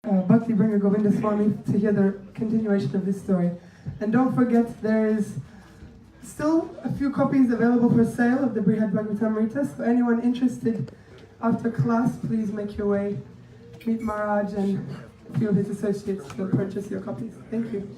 BB Govinda Swami to hear the continuation of this story. And don't forget, there is still a few copies available for sale of the Brihad-bhagavatamrita. So anyone interested after class, please make your way, meet Maharaj and a few of his associates to purchase your copies. Thank you.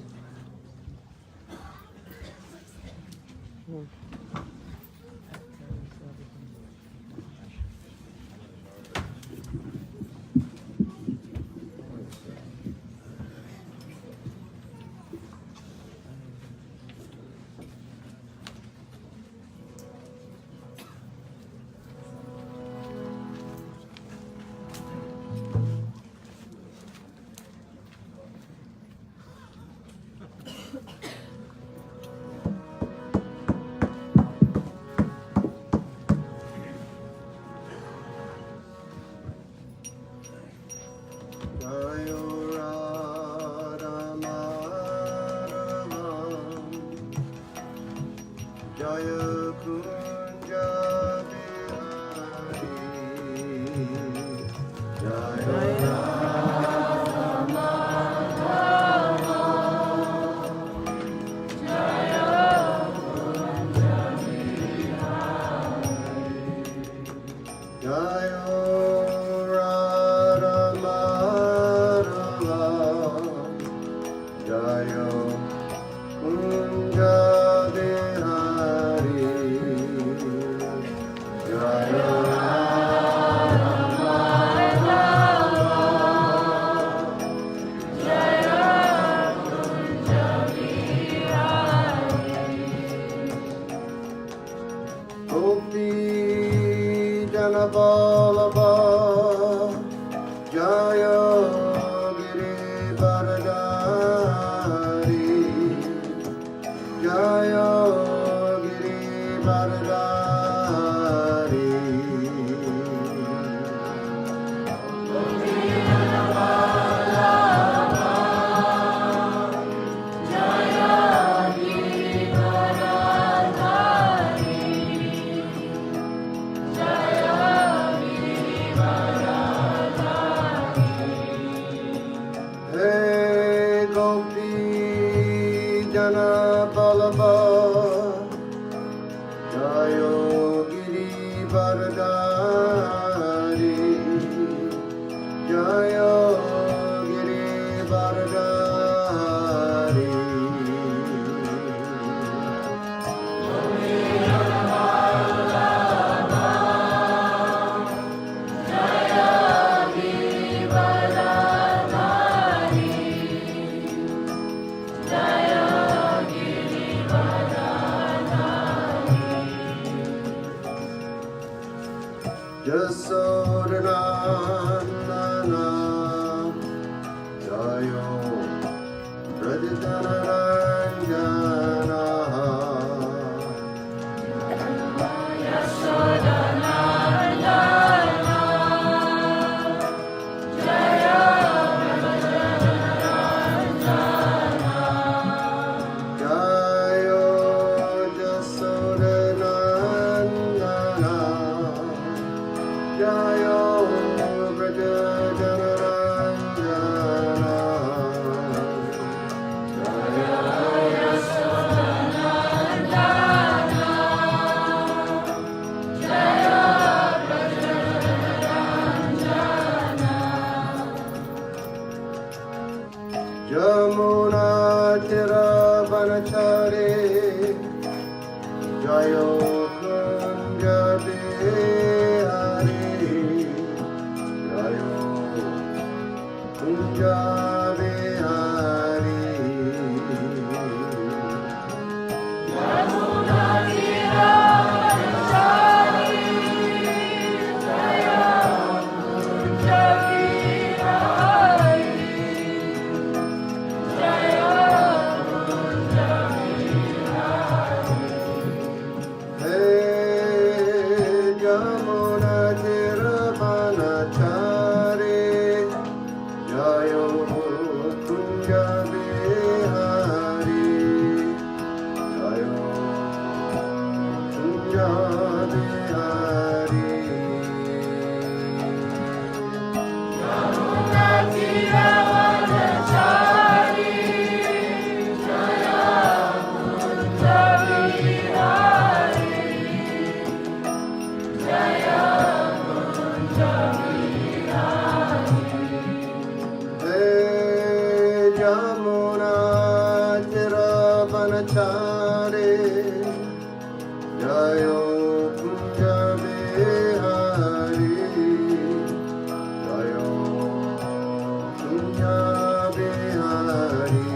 Tira Yamuna Tiravanachare Jayo Kunja Bihari Jayo Kunja Bihari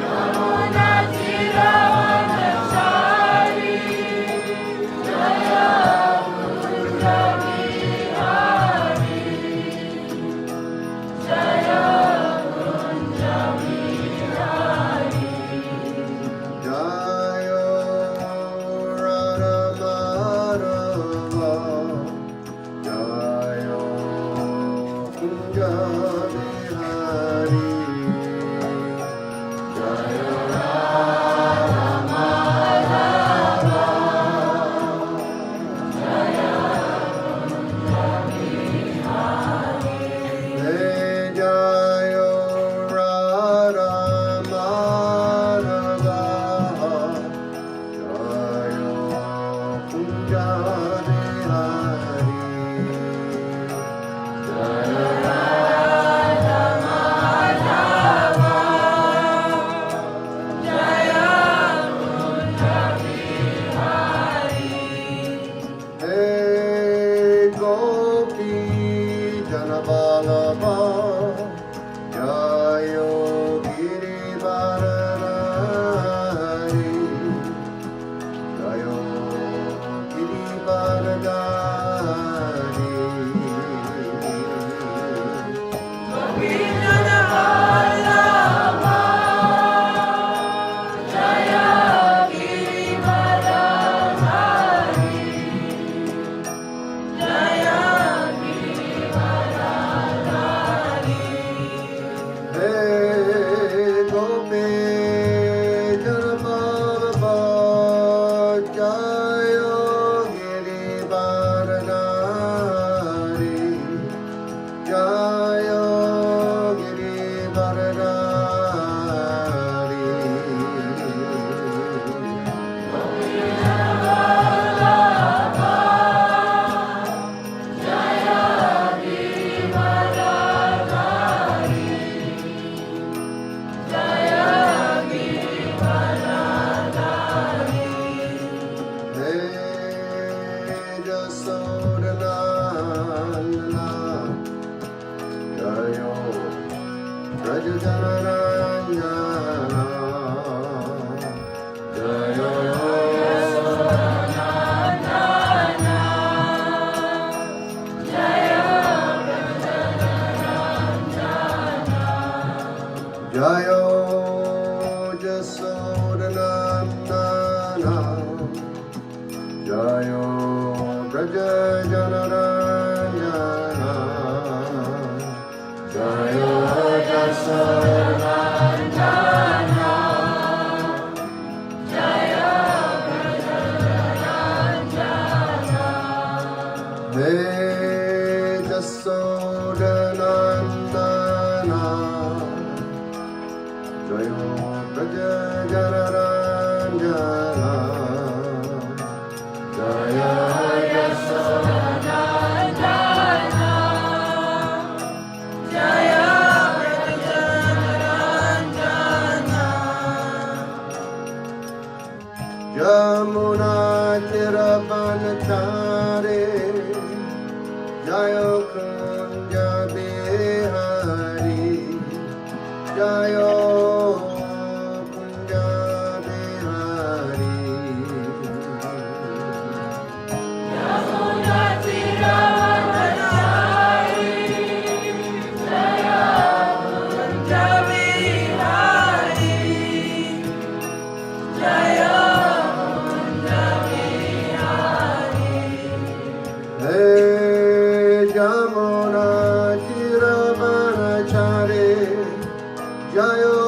Yamuna Tiravanachari Jaya Kunja Bihari Jaya Kunja Bihari Jayo Radha Madhava Jayo Kunja Bihari Jayo Radha Madhava Hey Jayo Radha Madhava Jayo Kunja Bihari Jayo Radha Madhava Jaya Kunja Bihari Hey Gopi Janaballabha Jayo Girivaradhari Jayo Girivaradhari Govinda Vallabha Jaya Girivaradhari Jaya Girivaradhari Hey Gopi Janaballabha Jayo Girivaradhari Jayo Jayo Jasodanandana Jayo Braja Janaranjana Jayo Jasodanandana Jaya Brajaranjana Hey Jasodanandana Jayo Braja Janaranjana Jaya Jasodanandana Jaya Brajaranjana Yamuna Tiravanachare Jayo Kunja Bihari Jayo Kunja Bihari Yamuna Tiravanachari Jaya Kunja Bihari Jaya Kunja Bihari Hey Yamuna Tiravanachare Jayo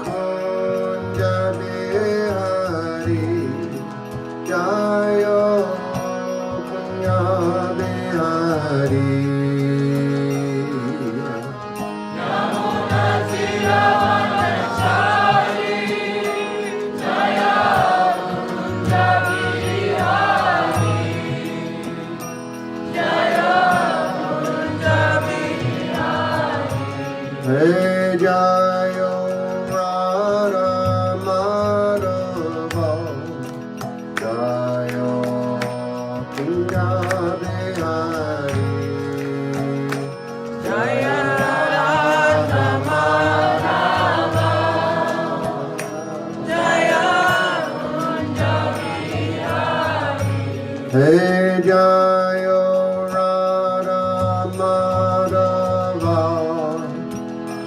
Kunja Bihari Jayo Kunja Bihari Yamuna Tiravanachari Jaya Kunja Bihari Jaya Kunja Bihari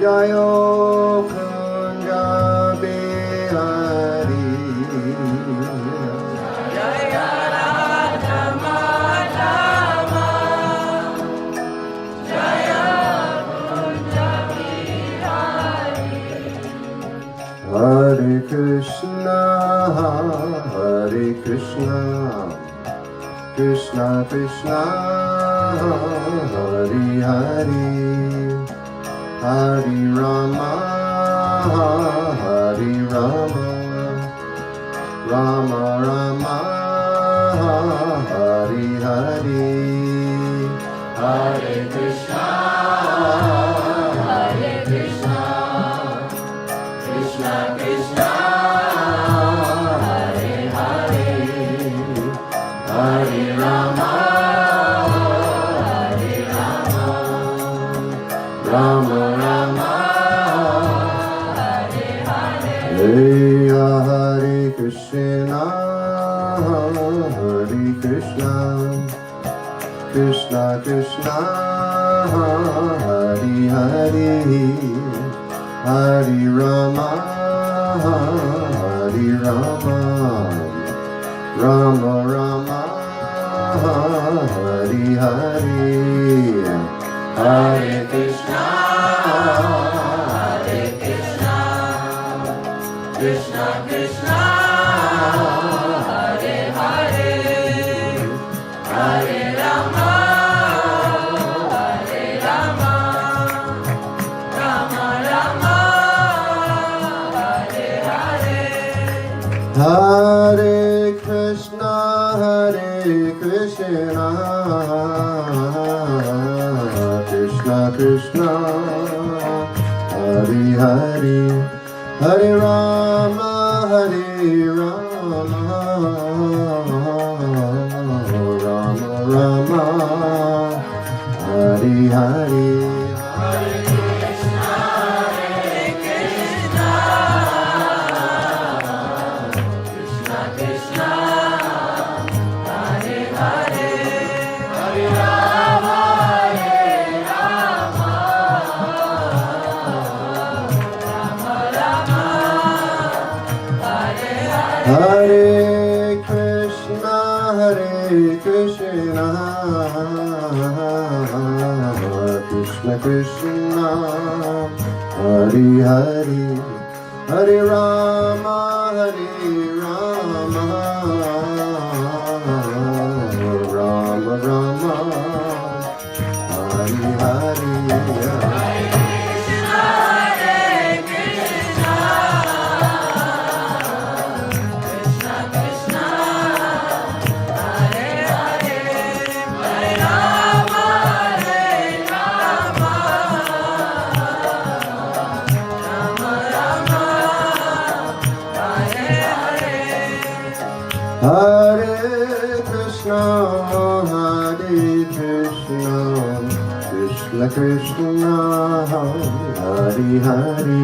Jayo Kunja Bihari. Jaya Radha Madhava, Jaya Kunja Bihari. Hare Krishna, Hare Krishna, Krishna Krishna, Hare Hare, Hare Rama, Hare Rama, Rama Rama, Hare Hare, Hare Krishna, Hare Krishna, Krishna Krishna, Hare Hare, Hare Rama, Hare Rama, Rama Rama, Hare Hare. Hare Krishna, Hare Krishna, Krishna Krishna, Hare Hare, Hare Rama, Hare Rama, Rama Rama, Hare Hare, Hare Krishna, Hare Krishna, Krishna Krishna, Hare Hare, Hare Rama, Hare Rama, Rama Rama, Hare Hare. Hare Krishna, Hare Krishna, Krishna Krishna, Hare Hare, Hare Rama, Hare Rama, Rama Rama, Hare Hare. Hare Krishna, Hare Krishna, Krishna Krishna, Hare Hare, Hare Rama, Hare Rama, Rama Rama, Hare Hare. Hare Krishna, Hare Krishna, Krishna Krishna, Hare Hare, Hare Rama, Hare Rama, Rama Rama, Hare Hare. Krishna, Hare Krishna, Krishna Krishna, Hare Hare, Hare Rama, Hare Rama, Rama Rama, Hare Hare. Hare Krishna, Hare Krishna, Krishna Krishna, Hare Hare,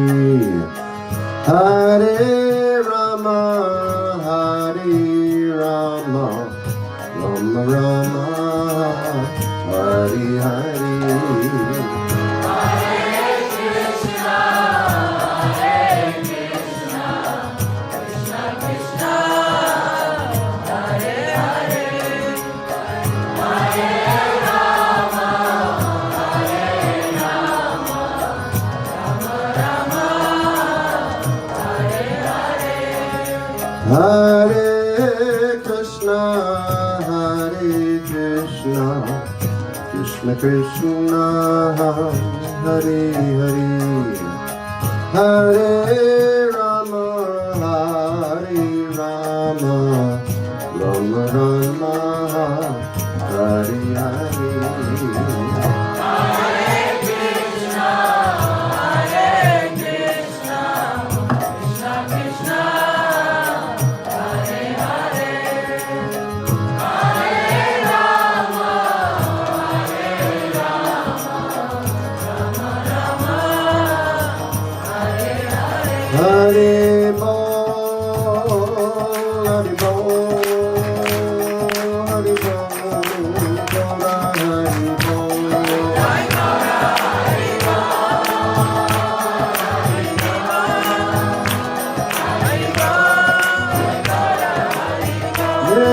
Hare Rama, Hare Rama, Rama Rama, Hare Hare. Hare Krishna, Hare Krishna, Krishna Krishna, Hare Hare, Hare Rama, Hare Rama, Rama Rama, Hare Hare. Hare Krishna, Hare Krishna, Krishna Krishna, Hare Hare, Hare Rama, Hare Rama, Rama Rama, Hare Hare. Hare Krishna, Hare Krishna, Krishna Krishna, Hare Hare, Hare Rama, Hare Rama, Rama Rama, Hare Hare. Hare Bol, Hare Bol, Hare Bol, Hare Bol.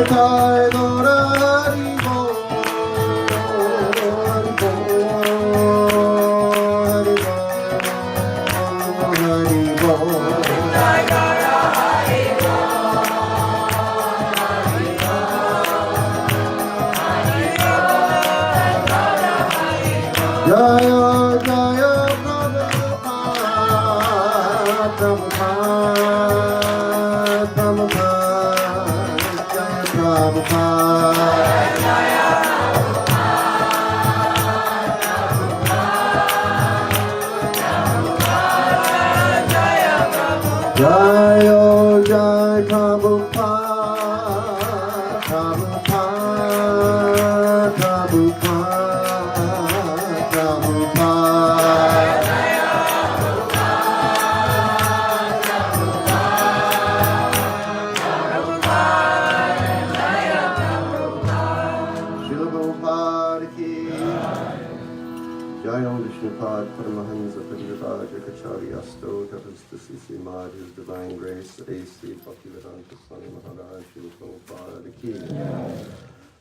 Nitai Gora Hari Bol, Hari Bol, Hari Bol, Hari Bol. Jaya Jaya Prabhupada, Prabhupada, Prabhupada, Jaya Prabhupada. Jaya Jaya Prabhupada, Prabhupada, Prabhupada, Prabhupada. Srila Prabhupada ki Jai Om Vishnupad Paramahansa Parivraja Kacharya Asto Tapastasisi Mad His Divine Grace A.C. Bhaktivedanta Swami Maharaj Srila Prabhupada ki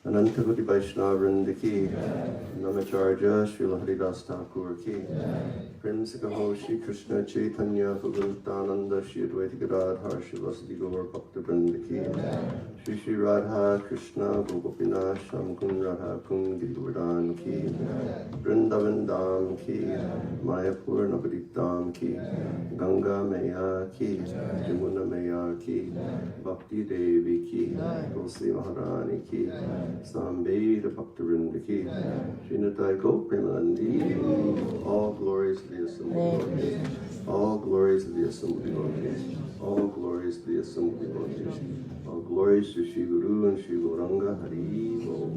Anantagati Vaishnavrinda ki Namacharya Srila Haridas Thakur ki Primsikaho Shri Krishna Chaitanya Bhagavatananda Shri Advaita Gadadhar Shri Vasadi Gaur Bhakta Vrinda ki Shri Shri Radha Krishna Gopina Shamkun Radha Kun Girivardhan ki Vrindavan Dham ki Mayapur Navadip Dham ki Ganga Maya ki Jamuna Maya ki Bhakti Devi ki Tulsi Maharani ki Sambheda Bhakta Vrinda ki Srinatai Gopremanandi. All glories to the assembled devotees. All glories to the assembled devotees. All glories to the assembled devotees. All glories to Shri Guru and Shri Gauranga Hari Bol.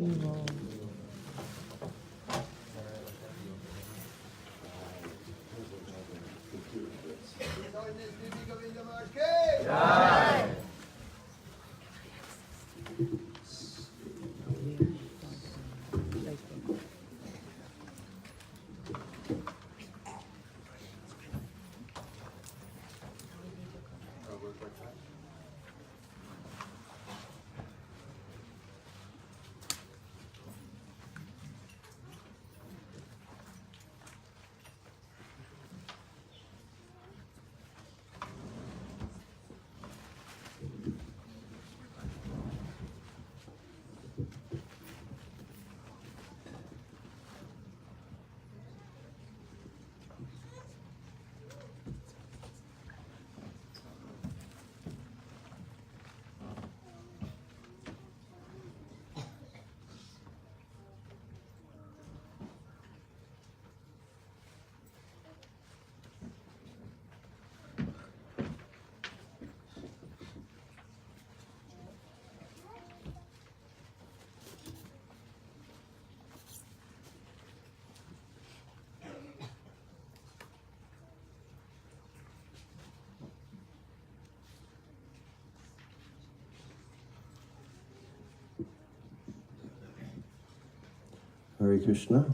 Hare Krishna.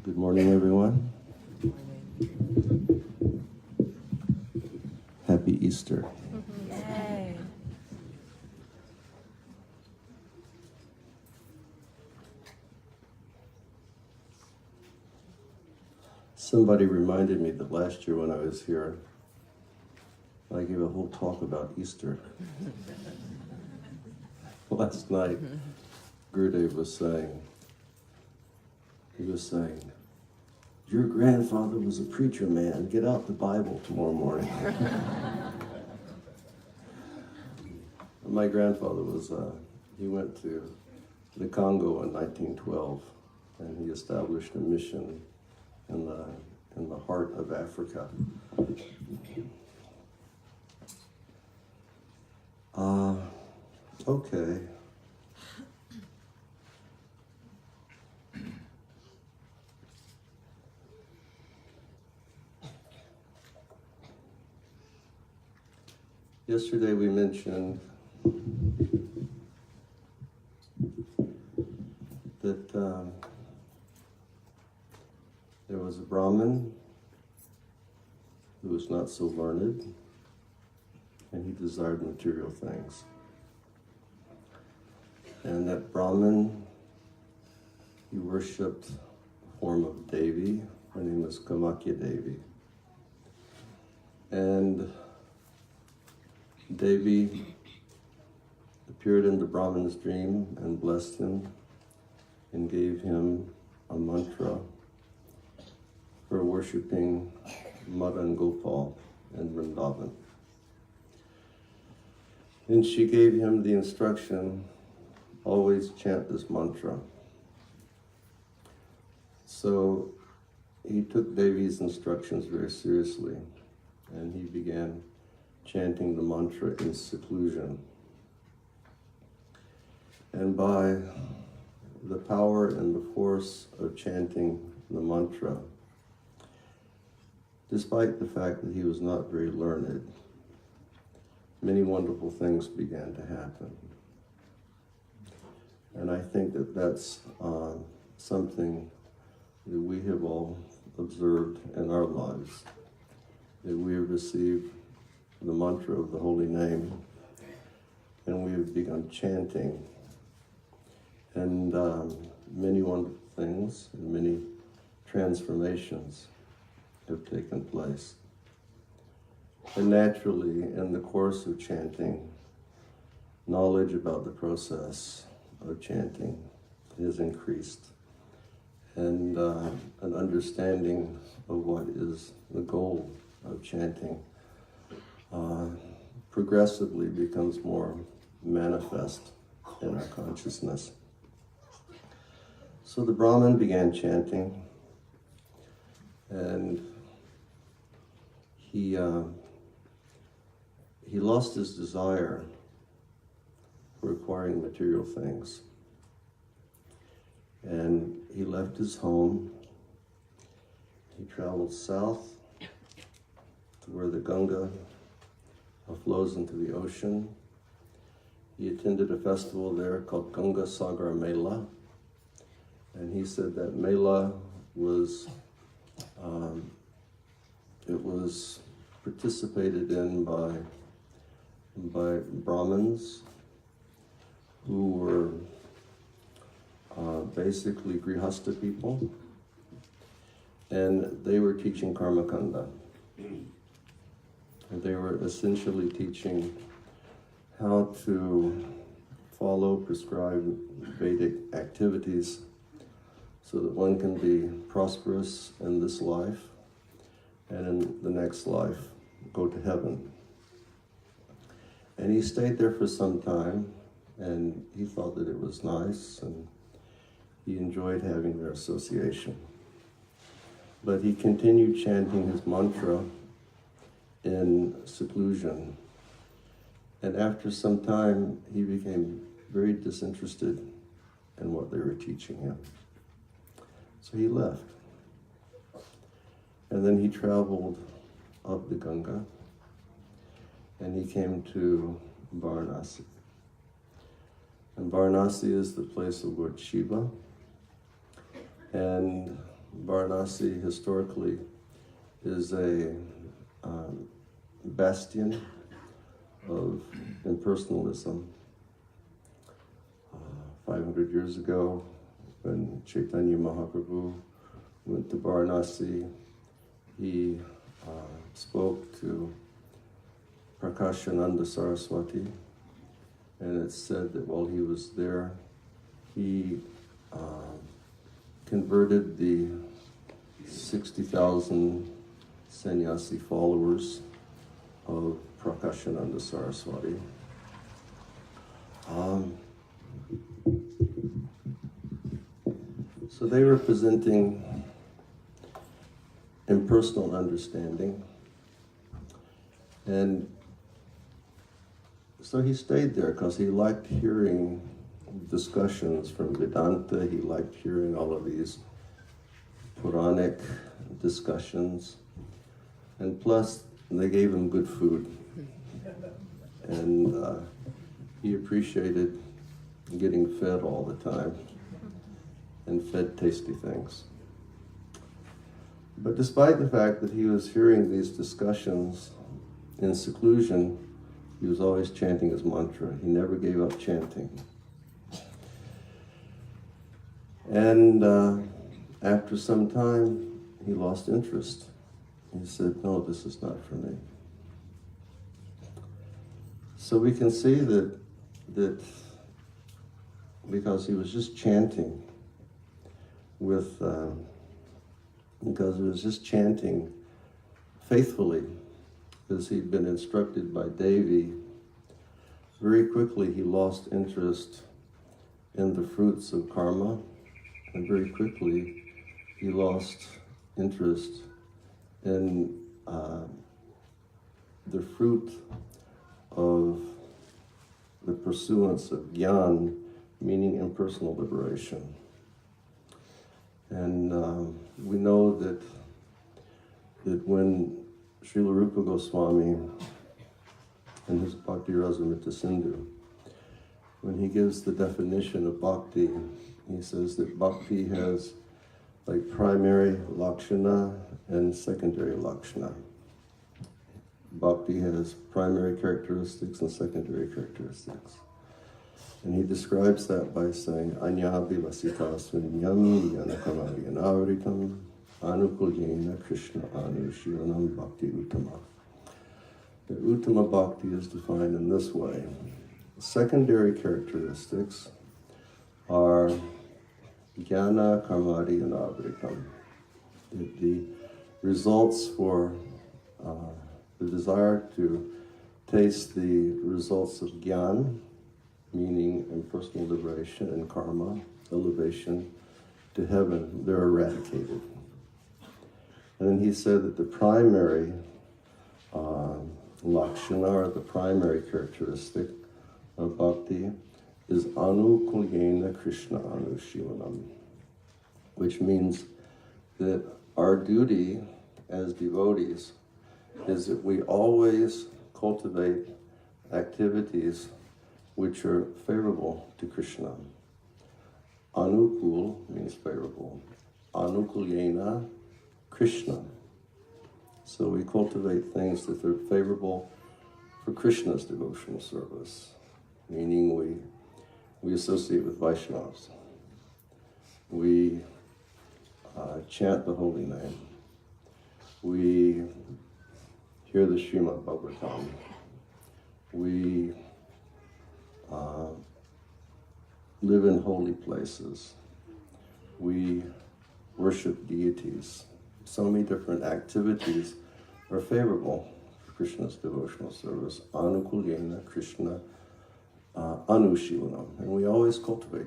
Good morning, everyone. Happy Easter. Yay. Somebody reminded me that last year when I was here, I gave a whole talk about Easter. Last night, Gurudev was saying, your grandfather was a preacher, man. Get out the Bible tomorrow morning. My grandfather was, he went to the Congo in 1912, and he established a mission in the heart of Africa. Okay. Yesterday we mentioned that there was a Brahmin who was not so learned, and he desired material things. And that Brahmin, he worshipped a form of Devi. Her name was Kamakya Devi. And Devi appeared in the Brahmin's dream and blessed him and gave him a mantra for worshipping Madan Gopal in Vrindavan. And she gave him the instruction, always chant this mantra. So he took Devi's instructions very seriously, and he began chanting the mantra in seclusion. And by the power and the force of chanting the mantra, despite the fact that he was not very learned, many wonderful things began to happen. And I think that that's something that we have all observed in our lives, that we have received the mantra of the holy name, and we have begun chanting, and many wonderful things and many transformations have taken place. And naturally, in the course of chanting, knowledge about the process of chanting is increased, and an understanding of what is the goal of chanting progressively becomes more manifest in our consciousness. So the Brahmin began chanting, and he lost his desire for acquiring material things. And he left his home. He traveled south to where the Ganga flows into the ocean. He attended a festival there called Ganga Sagar Mela. And he said that Mela was, it was participated in by Brahmins who were basically Grihasta people, and they were teaching Karmakanda. And they were essentially teaching how to follow prescribed Vedic activities so that one can be prosperous in this life and in the next life go to heaven. And he stayed there for some time, and he thought that it was nice, and he enjoyed having their association. But he continued chanting his mantra in seclusion. And after some time, he became very disinterested in what they were teaching him. So he left. And then he traveled up the Ganga, and he came to Varanasi. And Varanasi is the place of Lord Shiva. And Varanasi historically is a bastion of impersonalism. 500 years ago, when Chaitanya Mahaprabhu went to Varanasi, he spoke to Prakashananda Saraswati, and it's said that while he was there, he converted the 60,000 sannyasi followers of Prakashananda Saraswati. So they were presenting impersonal understanding, and so he stayed there because he liked hearing discussions from Vedanta. He liked hearing all of these Puranic discussions, and plus they gave him good food, and he appreciated getting fed all the time and fed tasty things. But despite the fact that he was hearing these discussions in seclusion, he was always chanting his mantra. He never gave up chanting. And after some time, he lost interest. He said, no, this is not for me. So we can see that because he was just chanting faithfully, as he'd been instructed by Devi, very quickly he lost interest in the fruits of karma, and very quickly he lost interest in the fruit of the pursuance of jnana, meaning impersonal liberation. And we know that when Srila Rupa Goswami, in his Bhakti Rasamrita Sindhu, when he gives the definition of bhakti, he says that bhakti has like primary lakshana and secondary lakshana. Bhakti has primary characteristics and secondary characteristics. And he describes that by saying, Anyabhi vasita suninyam yanakamari yanavritam anukulyena Krishna anushilanam bhakti uttama. The uttama bhakti is defined in this way. Secondary characteristics are jnana karmadi yanavritam. The results for the desire to taste the results of jnana, meaning impersonal liberation, and karma, elevation to heaven, they're eradicated. And then he said that the primary lakshana, or the primary characteristic of bhakti, is anukulyena Krishna anushilanam, which means that our duty as devotees is that we always cultivate activities which are favorable to Krishna. Anukul means favorable. Anukulyena Krishna. So we cultivate things that are favorable for Krishna's devotional service, meaning we associate with Vaishnavas. We chant the holy name. We hear the Brihad-bhagavatamrita. We live in holy places. We worship deities. So many different activities are favorable for Krishna's devotional service. Anukulyena Krishna anushilanam. And we always cultivate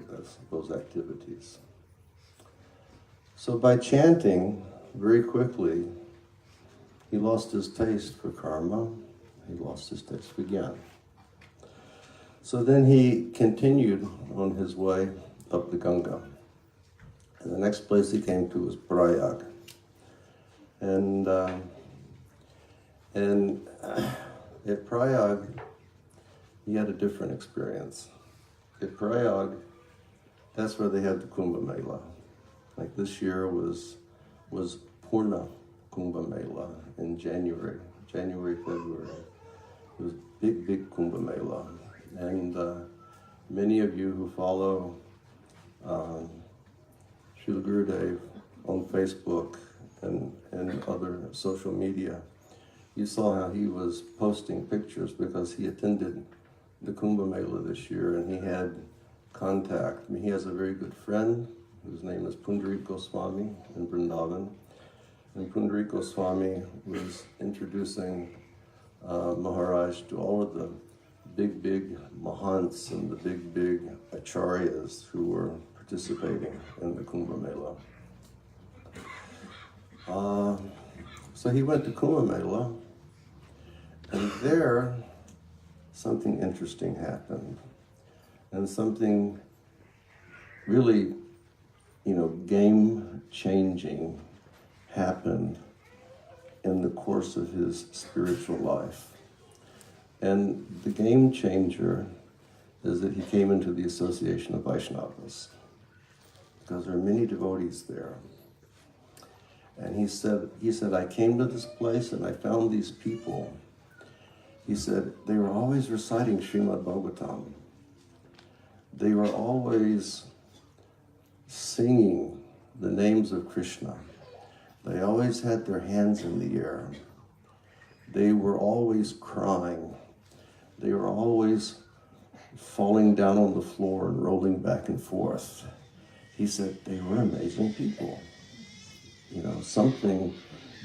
those activities. So by chanting, very quickly, he lost his taste for karma. He lost his taste for jnana. So then he continued on his way up the Ganga. And the next place he came to was Prayag. And at Prayag, he had a different experience. At Prayag, that's where they had the Kumbh Mela. Like this year was Purna Kumbh Mela in January, February. It was big Kumbh Mela. And many of you who follow Srila Gurudev on Facebook and other social media, you saw how he was posting pictures because he attended the Kumbh Mela this year and he had contact. I mean, he has a very good friend whose name is Pundarik Goswami in Vrindavan. And Pundarik Goswami was introducing Maharaj to all of the big mahants and the big acharyas who were participating in the Kumbh Mela. So he went to Kumbh Mela, and there something interesting happened, and something really, game-changing happened in the course of his spiritual life. And the game changer is that he came into the association of Vaishnavas, because there are many devotees there. And he said, I came to this place and I found these people. He said, they were always reciting Srimad Bhagavatam. They were always singing the names of Krishna. They always had their hands in the air. They were always crying. They were always falling down on the floor and rolling back and forth. He said they were amazing people. You know, something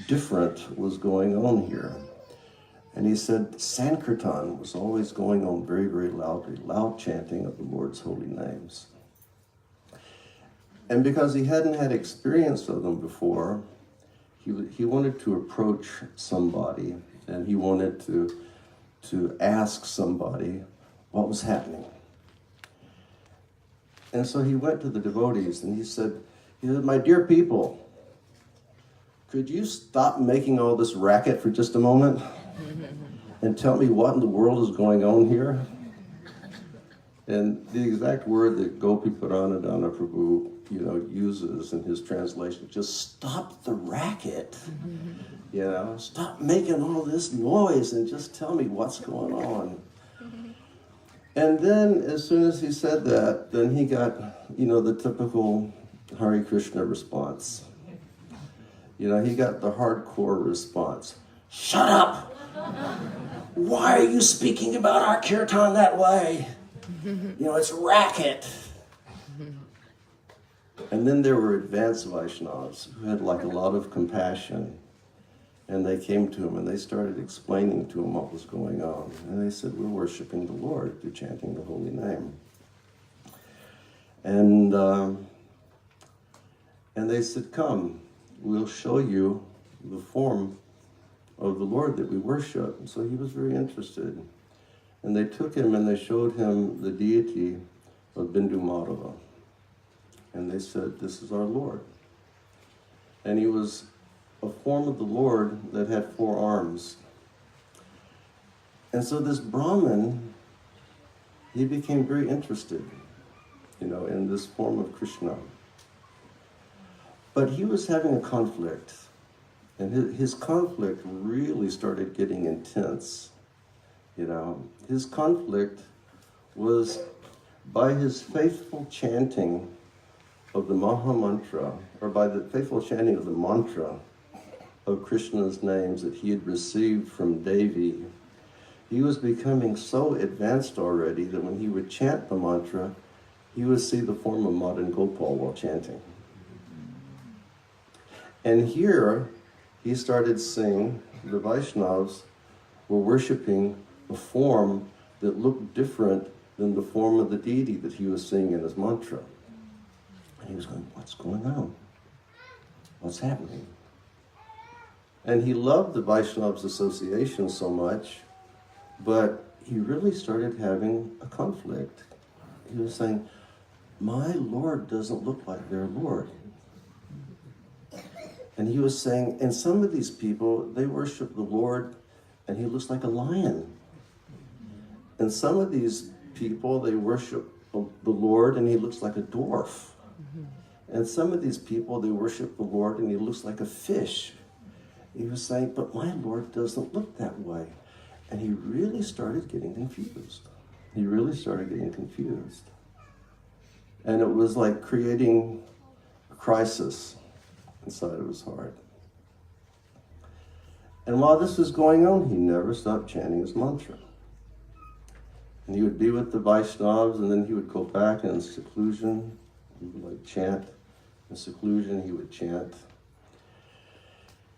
different was going on here. And he said Sankirtan was always going on very, very loudly, loud chanting of the Lord's holy names. And because he hadn't had experience of them before, he wanted to approach somebody, and he wanted to ask somebody what was happening. And so he went to the devotees and he said, my dear people, could you stop making all this racket for just a moment and tell me what in the world is going on here? And the exact word that Gopi Puranadana Prabhu, uses in his translation, just stop the racket. Stop making all this noise and just tell me what's going on. And then as soon as he said that, then he got, the typical Hare Krishna response. He got the hardcore response. Shut up! Why are you speaking about our kirtan that way? It's racket. And then there were advanced Vaishnavas who had like a lot of compassion. And they came to him and they started explaining to him what was going on. And they said, we're worshiping the Lord through chanting the holy name. And they said, come, we'll show you the form of the Lord that we worship. And so he was very interested. And they took him and they showed him the deity of Bindu Madhava. And they said, this is our Lord. And he was a form of the Lord that had 4 arms. And so this Brahmin, he became very interested, in this form of Krishna. But he was having a conflict. And his conflict really started getting intense. His conflict was by his faithful chanting of the Maha Mantra, or by the faithful chanting of the mantra of Krishna's names that he had received from Devi. He was becoming so advanced already that when he would chant the mantra, he would see the form of Madan Gopal while chanting. And here, he started seeing the Vaishnavas were worshiping a form that looked different than the form of the deity that he was seeing in his mantra. And he was going, what's going on? What's happening? And he loved the Vaishnavas association so much, but he really started having a conflict. He was saying, my Lord doesn't look like their Lord. And he was saying, and some of these people, they worship the Lord and he looks like a lion. And some of these people, they worship the Lord and he looks like a dwarf. And some of these people, they worship the Lord and he looks like a fish. He was saying, but my Lord doesn't look that way. And he really started getting confused. He really started getting confused. And it was like creating a crisis inside of his heart. And while this was going on, he never stopped chanting his mantra. And he would be with the Vaishnavas, and then he would go back in seclusion. He would chant. In seclusion, he would chant.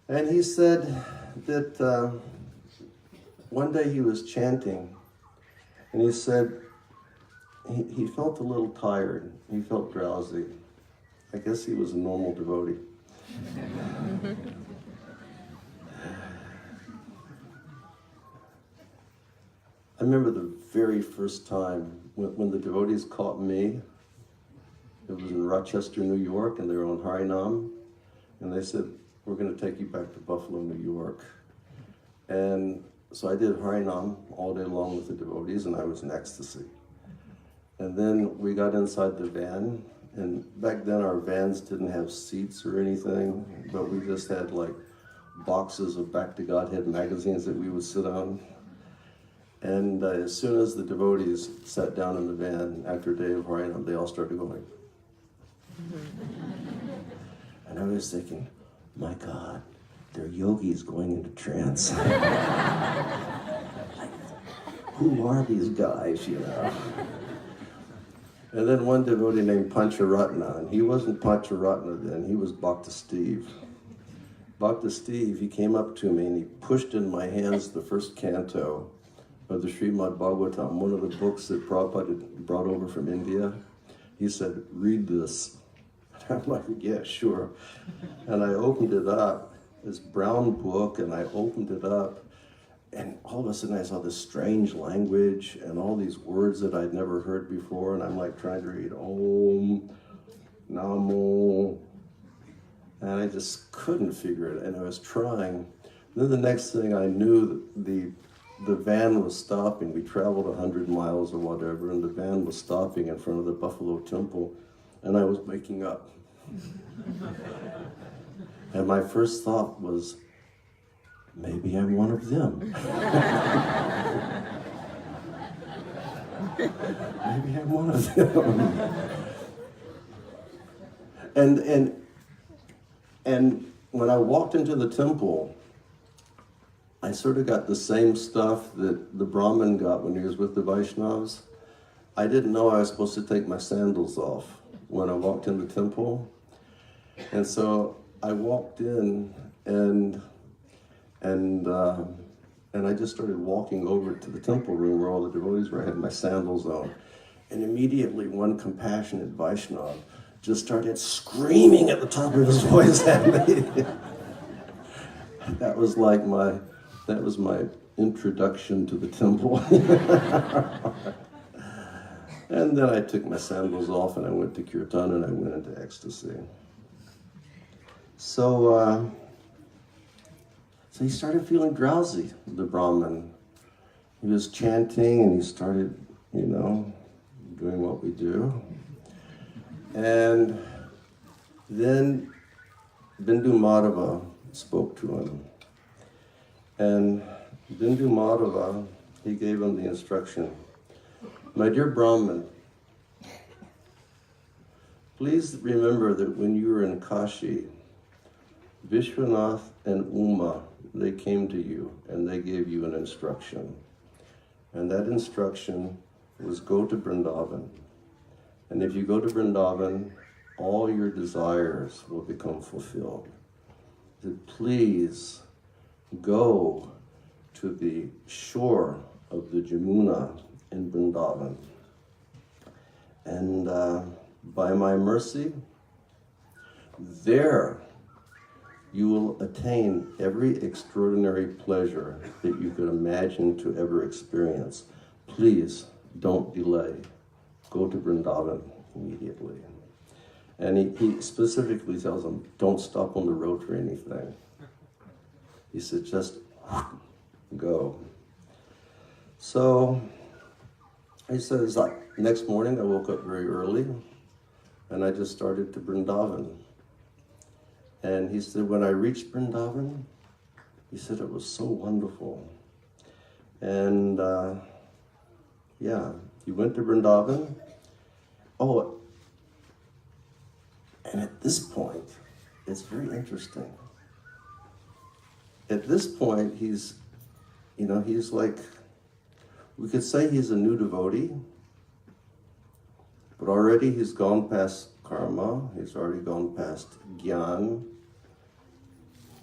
And he said that one day he was chanting, and he said he felt a little tired. He felt drowsy. I guess he was a normal devotee. I remember the very first time when the devotees caught me. It was in Rochester, New York, and they were on Harinam. And they said, we're going to take you back to Buffalo, New York. And so I did Harinam all day long with the devotees, and I was in ecstasy. And then we got inside the van, and back then our vans didn't have seats or anything, but we just had like boxes of Back to Godhead magazines that we would sit on. And as soon as the devotees sat down in the van after a day of Harinam, they all started going. And I was thinking, my God, they're yogis going into trance. Who are these guys, you know? And then one devotee named Pancharatna, and he wasn't Pancharatna then, he was Bhakta Steve. Bhakta Steve, he came up to me and he pushed in my hands the first canto of the Brihad-bhagavatam, one of the books that Prabhupada had brought over from India. He said, read this. And I'm like, yeah, sure. And I opened it up, this brown book, and I opened it up, and all of a sudden I saw this strange language and all these words that I'd never heard before, and I'm like trying to read Om, Namo, and I just couldn't figure it, and I was trying. Then the next thing I knew, the van was stopping. We traveled 100 miles or whatever, and the van was stopping in front of the Buffalo Temple, and I was waking up. And my first thought was, maybe I'm one of them. Maybe I'm one of them. And when I walked into the temple, I sort of got the same stuff that the Brahmin got when he was with the Vaishnavas. I didn't know I was supposed to take my sandals off when I walked in the temple. And so I walked in and I just started walking over to the temple room where all the devotees were. I had my sandals on. And immediately one compassionate Vaishnava just started screaming at the top of his voice at me. That was my introduction to the temple. And then I took my sandals off and I went to kirtan and I went into ecstasy. So he started feeling drowsy, the Brahmin. He was chanting and he started, doing what we do. And then Bindu Madhava spoke to him. And Bindu Madhava, he gave him the instruction, my dear Brahmin, please remember that when you were in Kashi, Vishwanath and Uma, they came to you and they gave you an instruction. And that instruction was go to Vrindavan. And if you go to Vrindavan, all your desires will become fulfilled. So please go to the shore of the Jamuna in Vrindavan. And by my mercy, there you will attain every extraordinary pleasure that you could imagine to ever experience. Please don't delay. Go to Vrindavan immediately. And he specifically tells them, don't stop on the road for anything. He said, just go. So he says, next morning I woke up very early and I just started to Vrindavan. And he said, when I reached Vrindavan, he said it was so wonderful. And he went to Vrindavan. Oh, and at this point, it's very interesting. At this point, he's like, we could say he's a new devotee, but already he's gone past karma, he's already gone past gyan.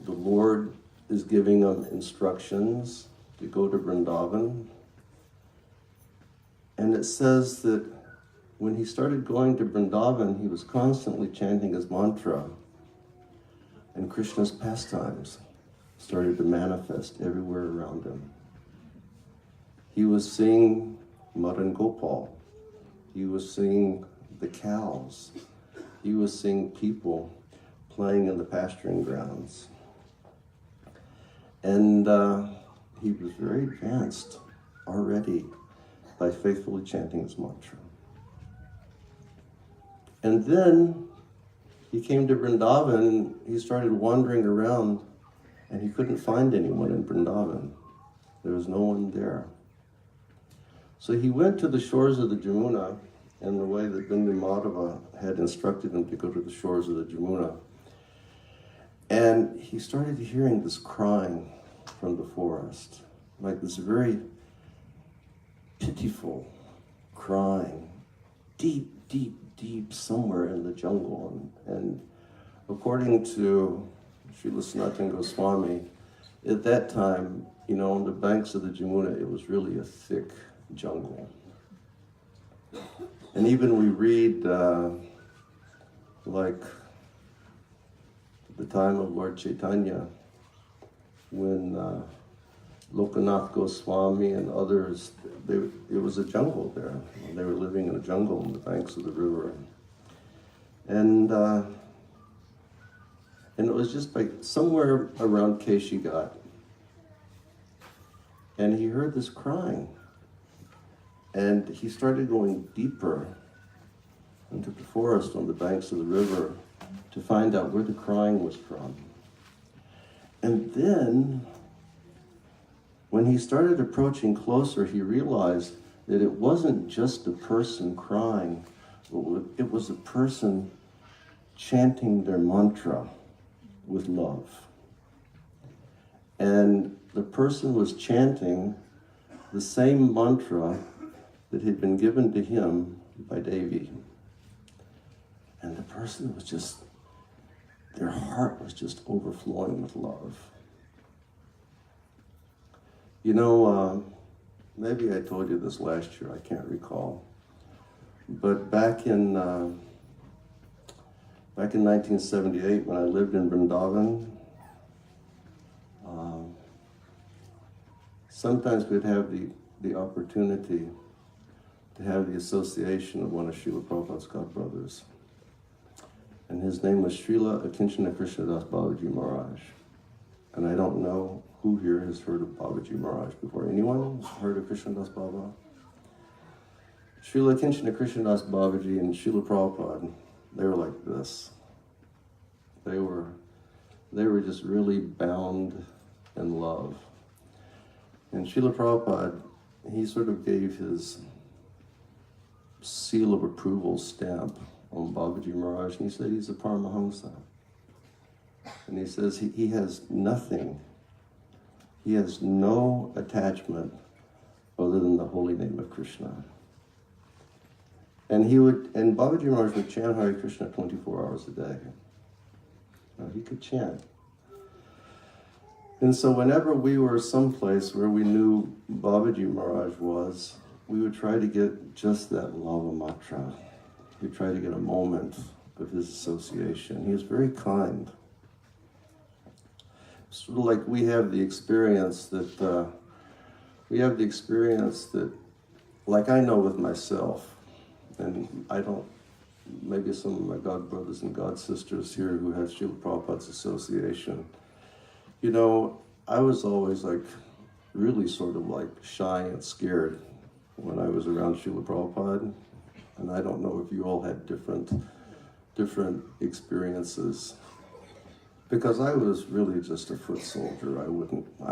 The Lord is giving him instructions to go to Vrindavan. And it says that when he started going to Vrindavan, he was constantly chanting his mantra, and Krishna's pastimes started to manifest everywhere around him. He was seeing Madan Gopal. He was seeing the cows. He was seeing people playing in the pasturing grounds. And he was very advanced already by faithfully chanting his mantra. And then he came to Vrindavan and he started wandering around and he couldn't find anyone in Vrindavan. There was no one there. So he went to the shores of the Jamuna in the way that Bindu Madhava had instructed him to go to the shores of the Jamuna. And he started hearing this crying from the forest, like this very pitiful crying, deep, deep, deep somewhere in the jungle. And according to Srila Sanatana Goswami, at that time, you know, on the banks of the Jamuna, it was really a thick jungle. And even we read, like, the time of Lord Chaitanya, when Lokanath Goswami and others, it was a jungle there. They were living in a jungle on the banks of the river. And it was just like somewhere around Keshigat. And he heard this crying. And he started going deeper into the forest on the banks of the river to find out where the crying was from. And then, when he started approaching closer, he realized that it wasn't just a person crying, it was a person chanting their mantra with love. And the person was chanting the same mantra that had been given to him by Devi. And the person was just, their heart was just overflowing with love. You know, maybe I told you this last year, I can't recall. But back in 1978, when I lived in Vrindavan, sometimes we'd have the opportunity to have the association of one of Srila Prabhupada's godbrothers. And his name was Srila Akinchana Krishnadas Babaji Maharaj. And I don't know who here has heard of Babaji Maharaj before. Anyone heard of Krishnadas Baba? Srila Akinchana Krishnadas Babaji and Srila Prabhupada, they were like this. They were just really bound in love. And Srila Prabhupada, he sort of gave his seal of approval stamp on Babaji Maharaj, and he said he's a Paramahamsa. And he says he has nothing, he has no attachment other than the holy name of Krishna. And Babaji Maharaj would chant Hare Krishna 24 hours a day. Now, he could chant. And so whenever we were someplace where we knew Babaji Maharaj was, we would try to get just that lava matra. We'd try to get a moment of his association. He was very kind. Sort of like we have the experience that, like I know with myself, and I don't, maybe some of my god brothers and god sisters here who have Srila Prabhupada's association, you know, I was always like, really sort of like shy and scared when I was around Srila Prabhupada. And I don't know if you all had different experiences. Because I was really just a foot soldier. I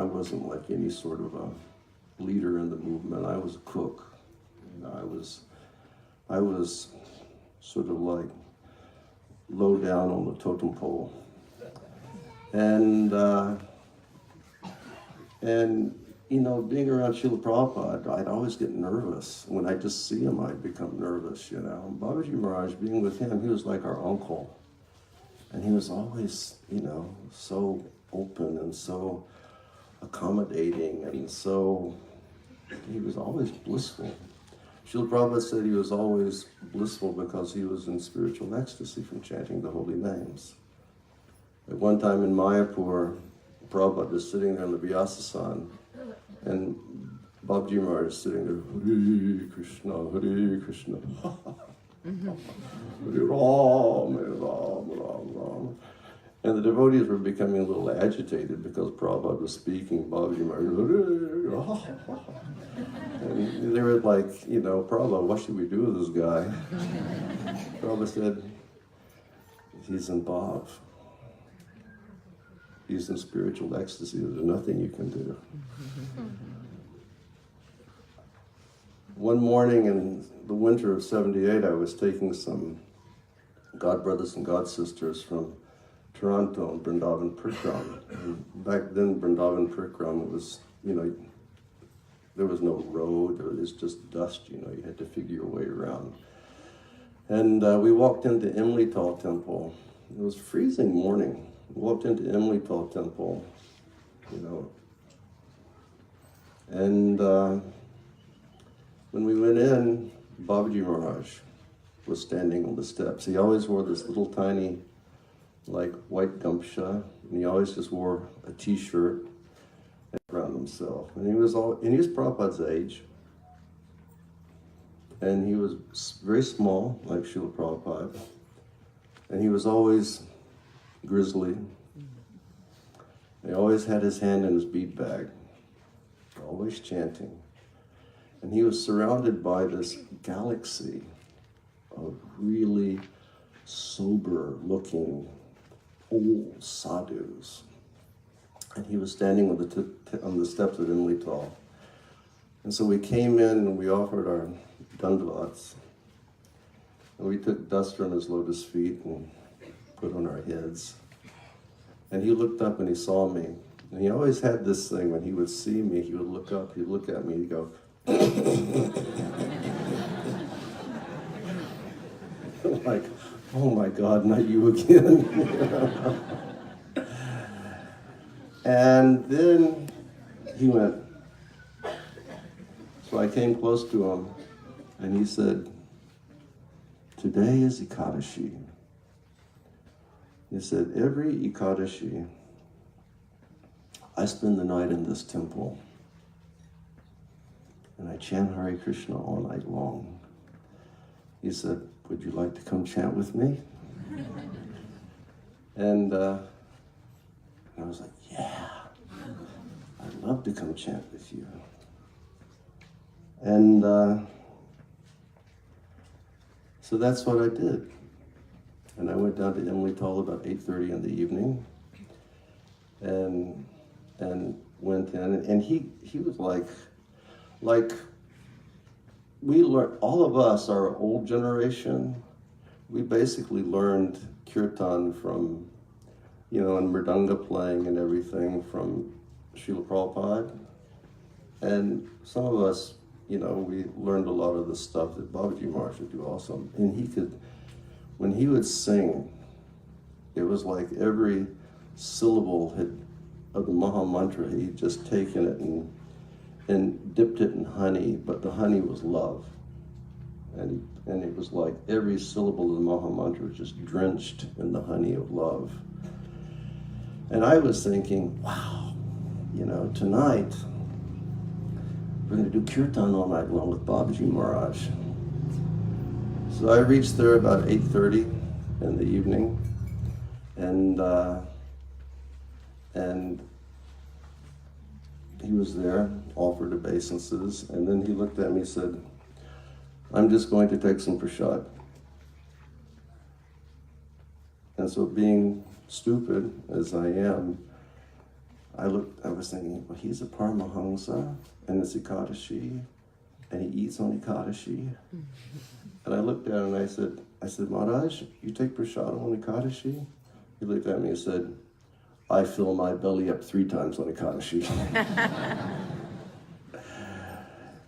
wasn't like any sort of a leader in the movement. I was a cook. You know, I was sort of like low down on the totem pole. And you know, being around Srila Prabhupada, I'd always get nervous. When I just see him, I'd become nervous, you know. And Babaji Maharaj, being with him, he was like our uncle. And he was always, you know, so open and so accommodating and so, he was always blissful. Srila Prabhupada said he was always blissful because he was in spiritual ecstasy from chanting the holy names. At one time in Mayapur, Prabhupada was sitting there in the Vyasasan, and Babaji Maharaj is sitting there, Hare Krishna, Hare Krishna, Hare Ram, Hare Ram, Ram, Ram. And the devotees were becoming a little agitated because Prabhupada was speaking, Babaji Maharaj, and they were like, you know, Prabhupada, what should we do with this guy? Prabhupada said, he's in bhav. He's in spiritual ecstasy. There's nothing you can do. one morning in the winter of '78, I was taking some God brothers and God sisters from Toronto and Vrindavan Prikram. And back then, Vrindavan Prikram, it was, there was no road, there was just dust, you had to figure your way around. And we walked into Imlital Temple. It was freezing morning. We walked into Imlital Temple, and when we went in, Babaji Maharaj was standing on the steps. He always wore this little tiny, white gamcha, and he always just wore a t-shirt around himself. And he was Prabhupada's age. And he was very small, like Srila Prabhupada. And he was always grizzly. He always had his hand in his bead bag, always chanting. And he was surrounded by this galaxy of really sober-looking old sadhus. And he was standing on the steps of Imlital. And so we came in and we offered our dandavats. And we took dust from his lotus feet and put on our heads. And he looked up and he saw me. And he always had this thing, when he would see me, he would look up, he'd look at me, he'd go, like, oh my God, not you again. And then he went. So I came close to him and he said, today is Ekadashi. He said, every Ekadashi, I spend the night in this temple and I chant Hare Krishna all night long. He said, would you like to come chant with me? And I was like, yeah, I'd love to come chant with you. And so that's what I did. And I went down to Imlital about 8:30 in the evening and went in. And he was like we learned, all of us, our old generation, we basically learned kirtan from, and mridanga playing and everything from Srila Prabhupada. And some of us, we learned a lot of the stuff that Babaji Maharaj would do also. And when he would sing, it was like every syllable of the Maha Mantra, he'd just taken it and dipped it in honey, but the honey was love. And it was like every syllable of the Maha Mantra was just drenched in the honey of love. And I was thinking, wow, tonight, we're going to do kirtan all night long with Babaji Maharaj. So I reached there about 8:30 in the evening, and he was there, offered obeisances, and then he looked at me and said, I'm just going to take some prasad. And so, being stupid as I am, I was thinking, well, he's a Paramahamsa, and it's Ekadashi, and he eats on Ekadashi. And I looked at him and I said, Maharaj, you take prasad on Ekadashi? He looked at me and said, I fill my belly up 3 times on Ekadashi.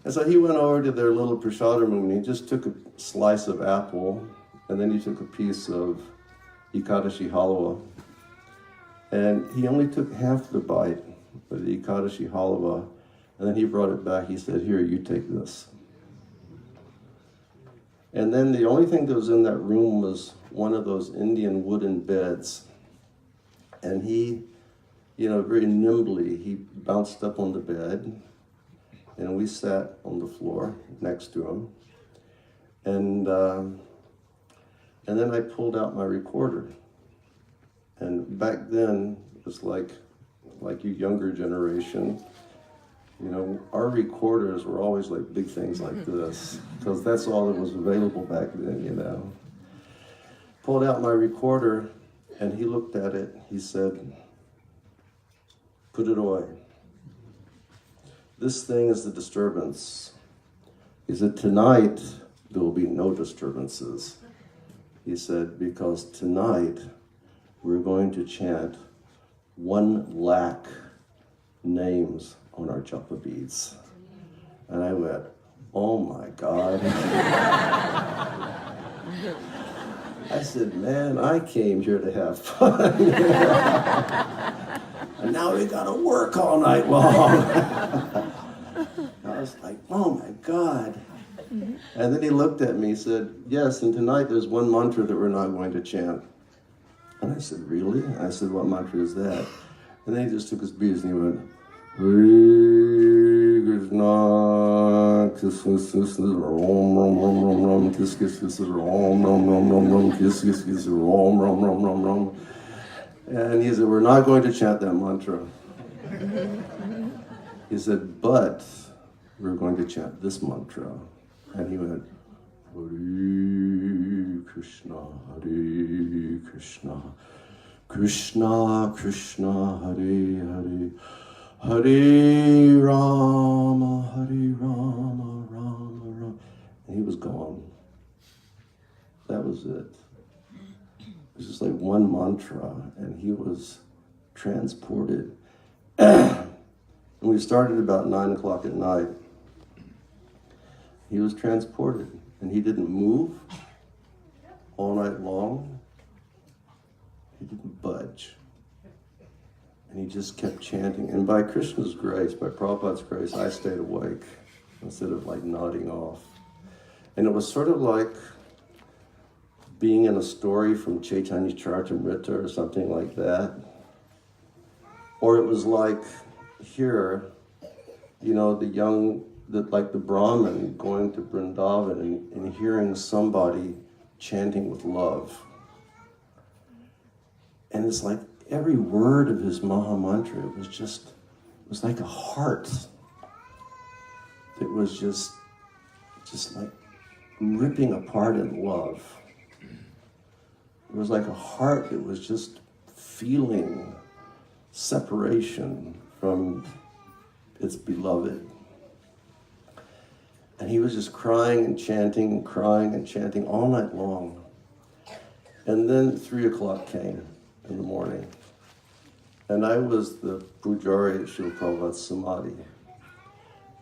And so he went over to their little prasad room and he just took a slice of apple, and then he took a piece of Ekadashi halwa. And he only took half the bite of the Ekadashi halwa, and then he brought it back. He said, here, you take this. And then the only thing that was in that room was one of those Indian wooden beds. And he, very nimbly, he bounced up on the bed, and we sat on the floor next to him. And then I pulled out my recorder. And back then, it was like you younger generation, our recorders were always like big things like this, because that's all that was available back then, Pulled out my recorder, and he looked at it. He said, put it away. This thing is the disturbance. He said, tonight there will be no disturbances. He said, because tonight we're going to chant 1,00,000 names on our japa beads. And I went, oh my God. I said, man, I came here to have fun. And now we gotta work all night long. I was like, oh my God. And then he looked at me and said, yes, and tonight there's one mantra that we're not going to chant. And I said, really? I said, what mantra is that? And then he just took his beads and he went, Hare Krishna, Krishna, Ram, Ram, Ram, Ram, Ram, Kiss, Kiss, Kiss, Ram, Ram, Ram, Ram, Ram, Kiss, Kiss, Kiss, Ram, Ram, Ram, Ram, Ram. And he said, we're not going to chant that mantra. He said, but we're going to chant this mantra. And he went, Hare Krishna, Hare Krishna, Krishna Krishna, Hare Hare, Hare Rama, Rama Rama. And he was gone. That was it. It was just like one mantra, and he was transported. And we started about 9 o'clock at night. He was transported, and he didn't move all night long. He didn't budge. And he just kept chanting. And by Krishna's grace, by Prabhupada's grace, I stayed awake instead of like nodding off. And it was sort of like being in a story from Chaitanya Charitamrita or something like that. Or it was like here, you know, like the Brahmin going to Vrindavan and hearing somebody chanting with love. And it's like every word of his Maha Mantra, it was like a heart that was just like ripping apart in love. It was like a heart that was just feeling separation from its beloved. And he was just crying and chanting all night long. And then 3 o'clock came in the morning. And I was the pujari at Srila Prabhupada's Samadhi.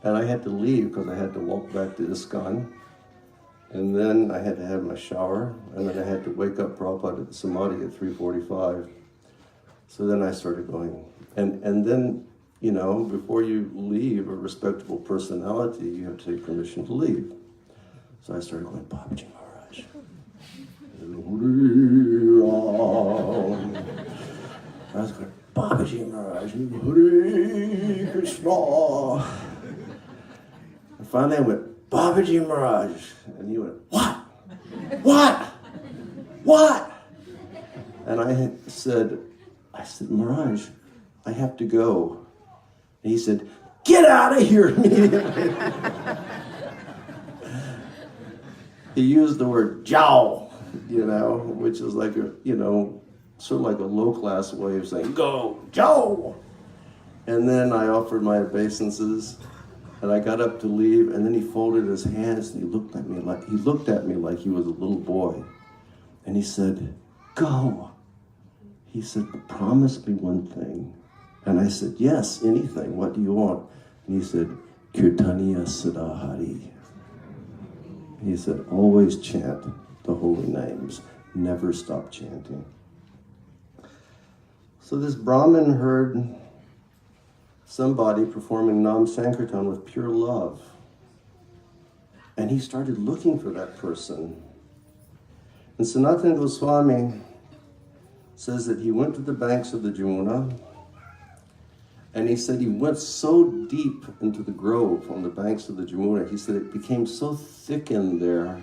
And I had to leave because I had to walk back to ISKCON. And then I had to have my shower. And then I had to wake up Prabhupada at the Samadhi at 3:45. So then I started going. And then, you know, before you leave a respectable personality, you have to take permission to leave. So I started going, Babaji Maharaj. I was going, Babaji Maharaj, Hare Krishna. And finally I went, Babaji Maharaj. And he went, what? What? And I said, Maharaj, I have to go. And he said, get out of here immediately. He used the word jiao, you know, which is like a, you know, sort of like a low-class way of saying, go, jiao. And then I offered my obeisances, and I got up to leave, and then he folded his hands, and he looked at me like he was a little boy. And he said, go. He said, promise me one thing. And I said, yes, anything. What do you want? And he said, Kirtaniya Sadahari. He said, always chant the holy names. Never stop chanting. So this Brahmin heard somebody performing Nam Sankirtan with pure love. And he started looking for that person. And Sanatana Goswami says that he went to the banks of the Jamuna, and he said he went so deep into the grove on the banks of the Jamuna, he said it became so thick in there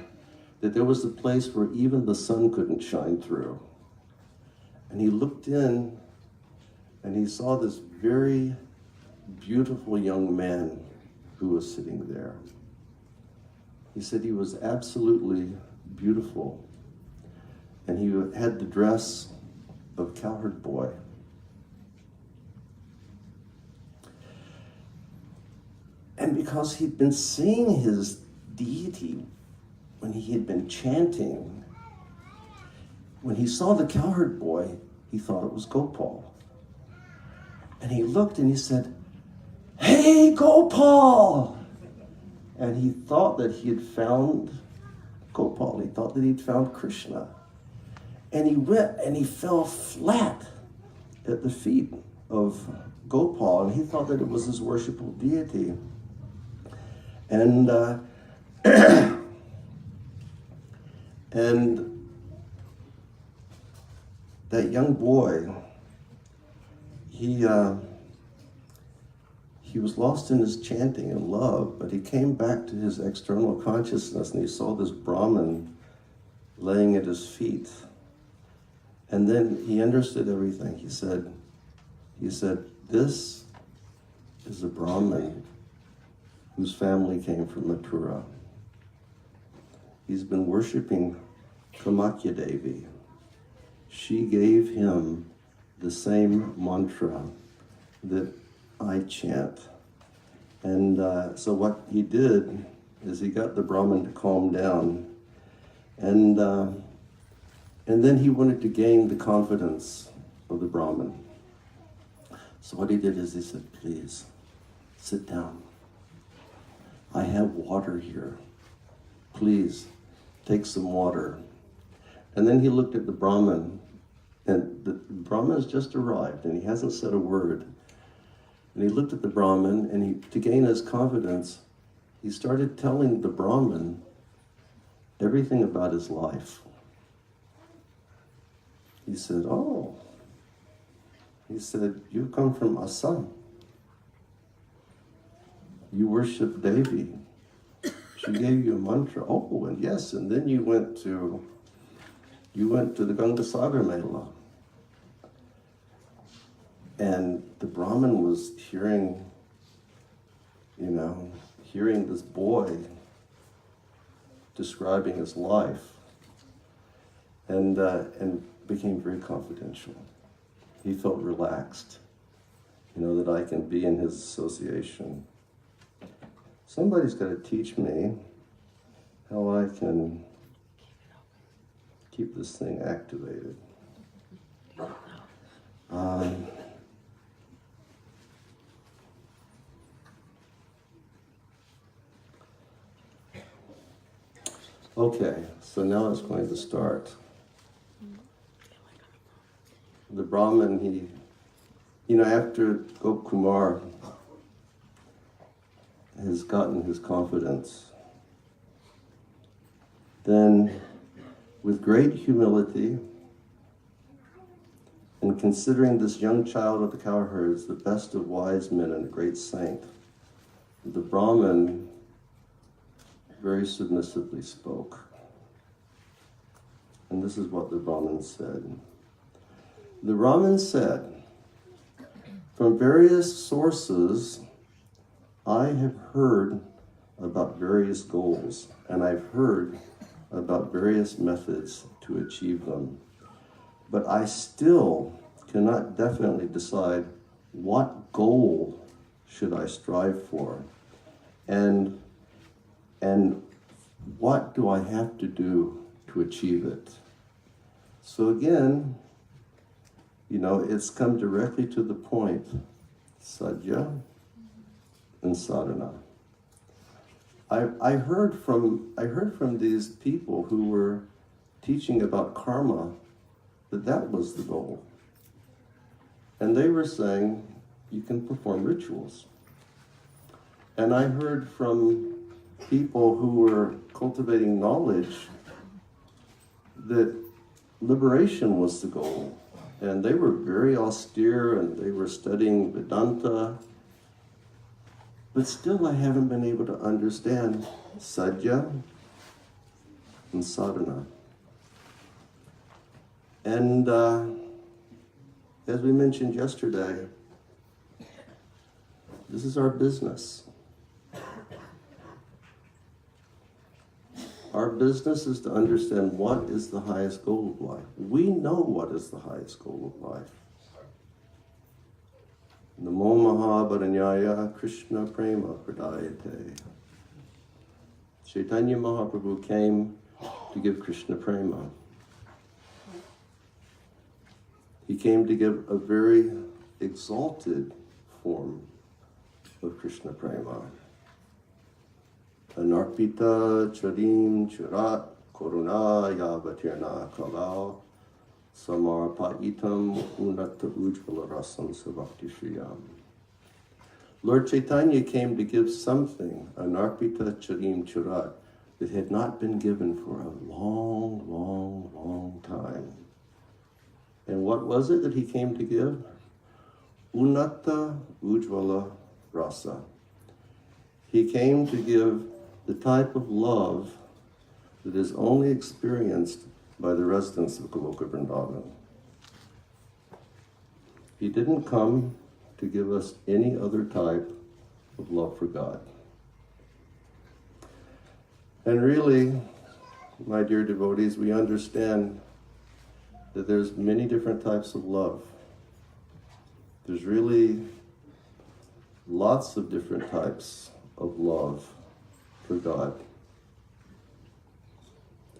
that there was a place where even the sun couldn't shine through. And he looked in, and he saw this very beautiful young man who was sitting there. He said he was absolutely beautiful, and he had the dress of a cowherd boy. And because he'd been seeing his deity, when he had been chanting, when he saw the cowherd boy, he thought it was Gopal. And he looked and he said, "Hey, Gopal!" And he thought that he had found Gopal. He thought that he'd found Krishna. And he went and he fell flat at the feet of Gopal, and he thought that it was his worshipful deity. And and that young boy, he was lost in his chanting and love, but he came back to his external consciousness and he saw this Brahmin laying at his feet. And then he understood everything. He said, "This is a Brahmin whose family came from Mathura. He's been worshiping Kamakya Devi. She gave him the same mantra that I chant." And so what he did is he got the Brahmin to calm down, and then he wanted to gain the confidence of the Brahmin. So what he did is he said, "Please, sit down. I have water here. Please, take some water." And then he looked at the Brahmin, and the Brahmin has just arrived, and he hasn't said a word. And he looked at the Brahmin, and to gain his confidence, he started telling the Brahmin everything about his life. He said, "Oh," he said, "you come from Assam. You worship Devi. She gave you a mantra. Oh, and yes, and then you went to the Gangasagar Mela." And the Brahmin was hearing this boy describing his life, and became very confidential. He felt relaxed, that I can be in his association. Somebody's got to teach me how I can keep this thing activated. Okay, so now it's going to start. The Brahmin, after Gop Kumar has gotten his confidence, then with great humility and considering this young child of the cowherds the best of wise men and a great saint, the Brahmin very submissively spoke. And this is what the Brahmin said. The Brahmin said, "From various sources, I have heard about various goals, and I've heard about various methods to achieve them. But I still cannot definitely decide what goal should I strive for, and what do I have to do to achieve it?" So again, it's come directly to the point, sadhya and sadhana. I heard from these people who were teaching about karma that was the goal. And they were saying you can perform rituals. And I heard from people who were cultivating knowledge that liberation was the goal. And they were very austere and they were studying Vedanta. But still I haven't been able to understand sadhya and sadhana. And as we mentioned yesterday, this is our business. Our business is to understand what is the highest goal of life. We know what is the highest goal of life. Namo Mahabharanyaya Krishna Prema Pradayate. Chaitanya Mahaprabhu came to give Krishna prema. He came to give a very exalted form of Krishna prema. Anarpita charim churat koruna yavatirna kalau samarpayitam unnata ujvala rasam savakti shriyam. Lord Chaitanya came to give something, anarpita charim churat, that had not been given for a long, long, long time. And what was it that he came to give? Unnata ujvala rasa. He came to give the type of love that is only experienced by the residents of Goloka Vrindavan. He didn't come to give us any other type of love for God. And really, my dear devotees, we understand that there's many different types of love. There's really lots of different types of love for God.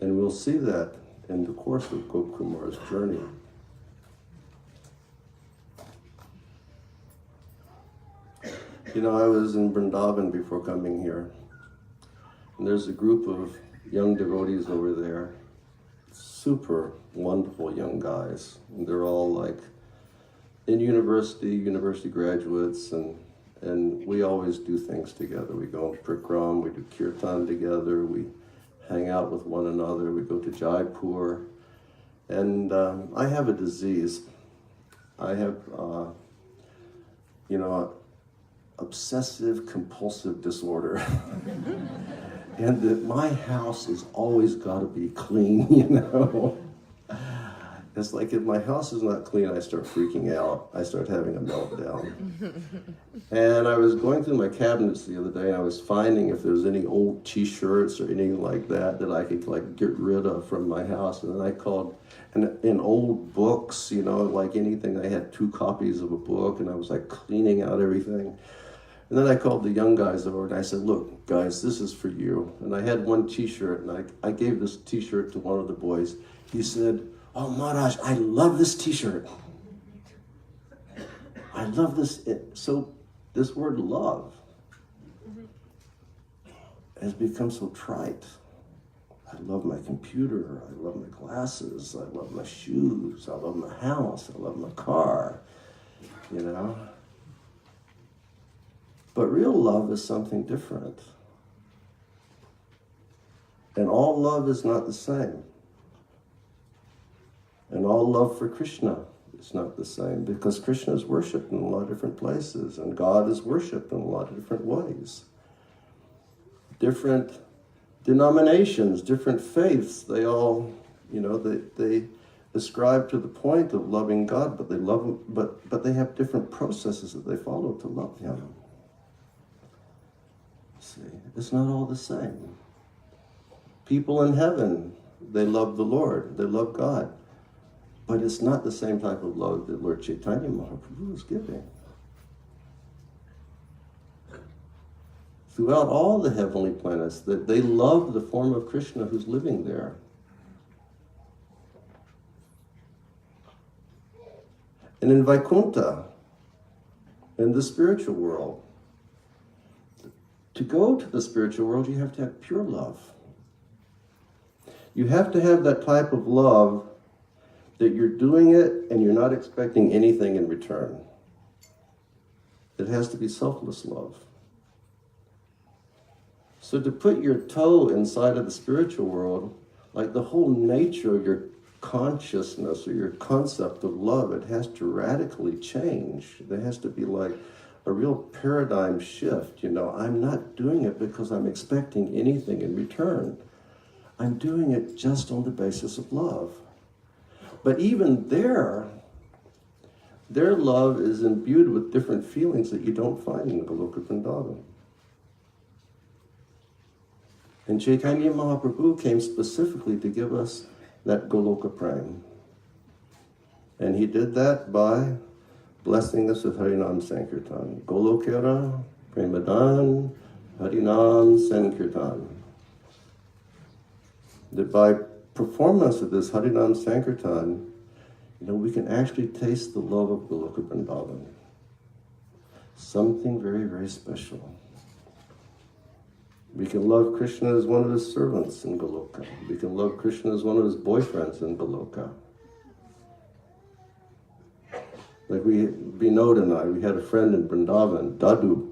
And we'll see that in the course of Gopkumar's journey. You know, I was in Vrindavan before coming here, and there's a group of young devotees over there, super wonderful young guys. And they're all like in university graduates, and we always do things together. We go to Prikram, we do kirtan together, we hang out with one another, we go to Jaipur. And I have a disease. I have, obsessive compulsive disorder. And my house has always got to be clean, you know. It's like if my house is not clean, I start freaking out. I start having a meltdown. And I was going through my cabinets the other day, and I was finding if there's any old T-shirts or anything like that I could like get rid of from my house. And then I called, and in old books, you know, like anything, I had 2 copies of a book, and I was like cleaning out everything. And then I called the young guys over, and I said, look, guys, this is for you. And I had one T-shirt, and I gave this T-shirt to one of the boys. He said, oh, Maharaj, I love this T-shirt. I love this. So this word love has become so trite. I love my computer. I love my glasses. I love my shoes. I love my house. I love my car, you know. But real love is something different. And all love is not the same. And all love for Krishna is not the same, because Krishna is worshipped in a lot of different places, and God is worshipped in a lot of different ways. Different denominations, different faiths, they all, you know, they ascribe to the point of loving God, but they love him, but they have different processes that they follow to love him. See, it's not all the same. People in heaven, they love the Lord, they love God. But it's not the same type of love that Lord Chaitanya Mahaprabhu is giving. Throughout all the heavenly planets, that they love the form of Krishna who's living there. And in Vaikuntha, in the spiritual world, to go to the spiritual world, you have to have pure love. You have to have that type of love that you're doing it and you're not expecting anything in return. It has to be selfless love. So to put your toe inside of the spiritual world, like the whole nature of your consciousness or your concept of love, it has to radically change. There has to be like a real paradigm shift. You know, I'm not doing it because I'm expecting anything in return. I'm doing it just on the basis of love. But even their love is imbued with different feelings that you don't find in Goloka Vrindavan. And Chaitanya Mahaprabhu came specifically to give us that Goloka Prem. And he did that by blessing us with Harinam Sankirtan. Golokera Premadan Harinam Sankirtan. that by performance of this Harinam Sankirtan, we can actually taste the love of Goloka Vrindavan. Something very, very special. We can love Krishna as one of his servants in Goloka. We can love Krishna as one of his boyfriends in Goloka. Like Vinod and I, we had a friend in Vrindavan, Dadu.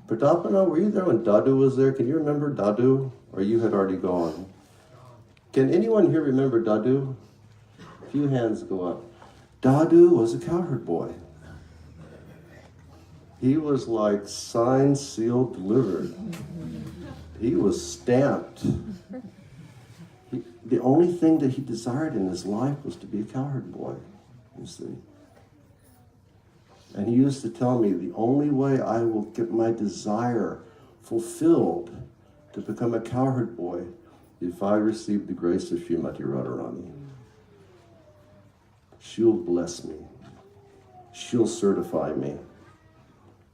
Pratapana, were you there when Dadu was there? Can you remember Dadu? Or you had already gone? Can anyone here remember Dadu? A few hands go up. Dadu was a cowherd boy. He was like signed, sealed, delivered. He was stamped. The only thing that he desired in his life was to be a cowherd boy, you see. And he used to tell me, the only way I will get my desire fulfilled to become a cowherd boy if I receive the grace of Srimati Radharani. She'll bless me. She'll certify me.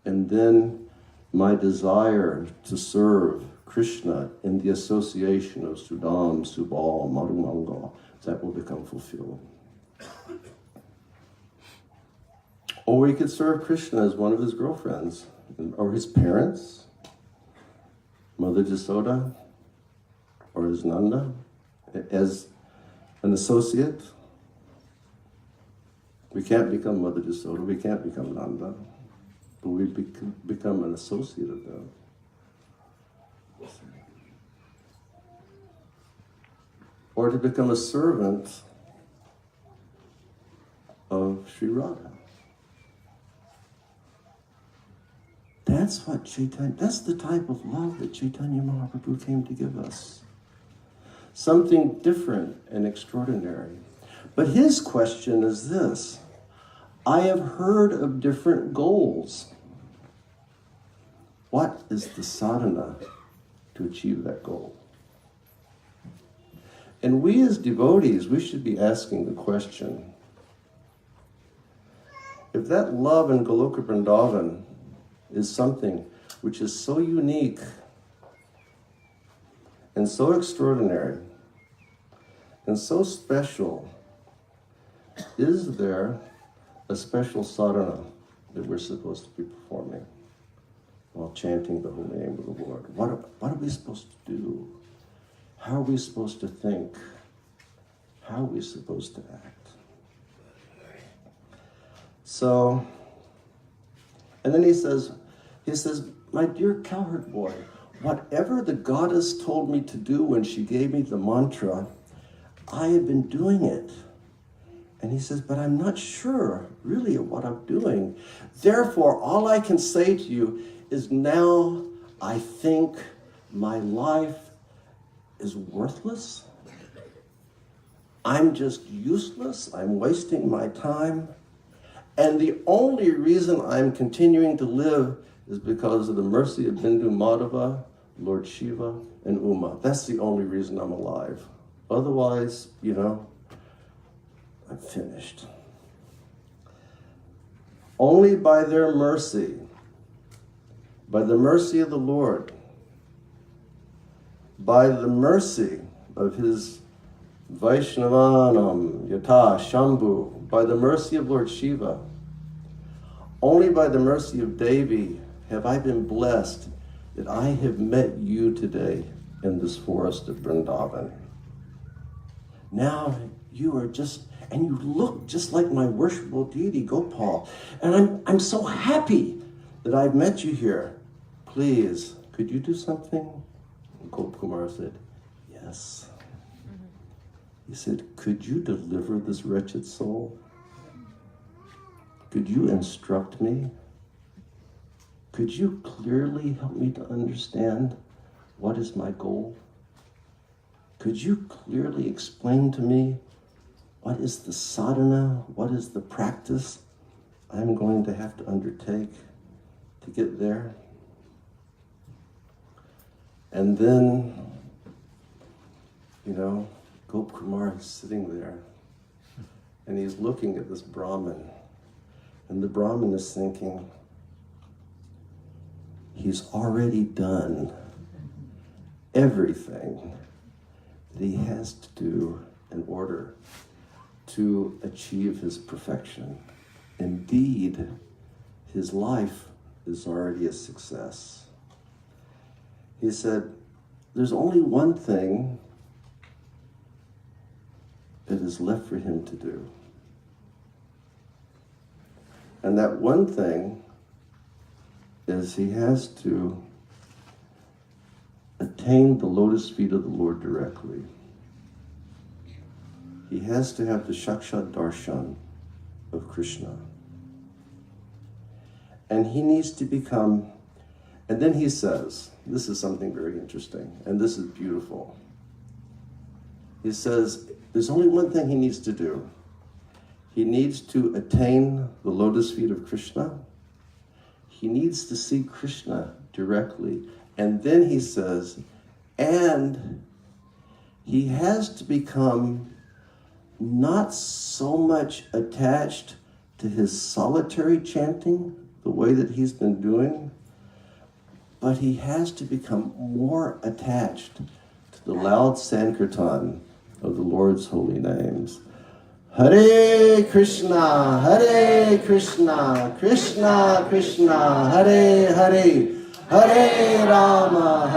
And then my desire to serve Krishna in the association of Sudam, Subal, Madhumanga, that will become fulfilled. Or he could serve Krishna as one of his girlfriends, or his parents, Mother Jasoda, or his Nanda, as an associate. We can't become Mother Jasoda, we can't become Nanda, but we become an associate of them. Or to become a servant of Sri Radha. That's what Chaitanya, that's the type of love that Chaitanya Mahaprabhu came to give us. Something different and extraordinary. But his question is this: I have heard of different goals. What is the sadhana to achieve that goal? And we as devotees, we should be asking the question, if that love in Goloka Vrindavan is something which is so unique and so extraordinary and so special, is there a special sadhana that we're supposed to be performing while chanting the holy name of the Lord? What are we supposed to do? How are we supposed to think? How are we supposed to act? So, and then he says, my dear cowherd boy, whatever the goddess told me to do when she gave me the mantra, I have been doing it. And he says, but I'm not sure really of what I'm doing. Therefore, all I can say to you is now I think my life is worthless. I'm just useless. I'm wasting my time. And the only reason I'm continuing to live is because of the mercy of Bindu Madhava, Lord Shiva, and Uma. That's the only reason I'm alive. Otherwise, I'm finished. Only by their mercy, by the mercy of the Lord, by the mercy of his Vaishnavanam, Yata, Shambhu, by the mercy of Lord Shiva, only by the mercy of Devi have I been blessed that I have met you today in this forest of Vrindavan. Now you are just, and you look just like my worshipful deity, Gopal. And I'm so happy that I've met you here. Please, could you do something? Gopkumar said, yes. He said, could you deliver this wretched soul? Could you instruct me? Could you clearly help me to understand what is my goal? Could you clearly explain to me what is the sadhana, what is the practice I'm going to have to undertake to get there? And then, Gop Kumar is sitting there and he's looking at this Brahmin, and the Brahmin is thinking, he's already done everything that he has to do in order to achieve his perfection. Indeed, his life is already a success. He said, there's only one thing that is left for him to do. And that one thing is he has to attain the lotus feet of the Lord directly. He has to have the Sakshat Darshan of Krishna. And he needs to become, and then he says, this is something very interesting, and this is beautiful. He says, there's only one thing he needs to do. He needs to attain the lotus feet of Krishna. He needs to see Krishna directly. And then he says, and he has to become not so much attached to his solitary chanting, the way that he's been doing, but he has to become more attached to the loud Sankirtan of the Lord's holy names. Hare Krishna, Krishna Krishna, Hare Hare, Hare Rama,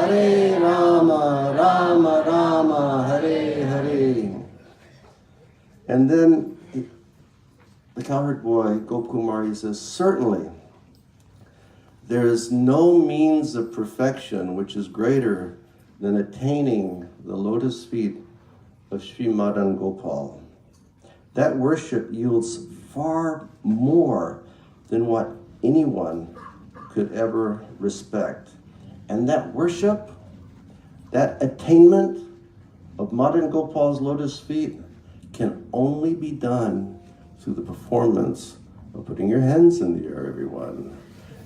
Rama Rama, Hare Hare. And then the cowherd boy, Gopkumar, he says, certainly, there is no means of perfection which is greater than attaining the lotus feet of Sri Madan Gopal. That worship yields far more than what anyone could ever respect. And that worship, that attainment of Madan Gopal's lotus feet can only be done through the performance of putting your hands in the air, everyone,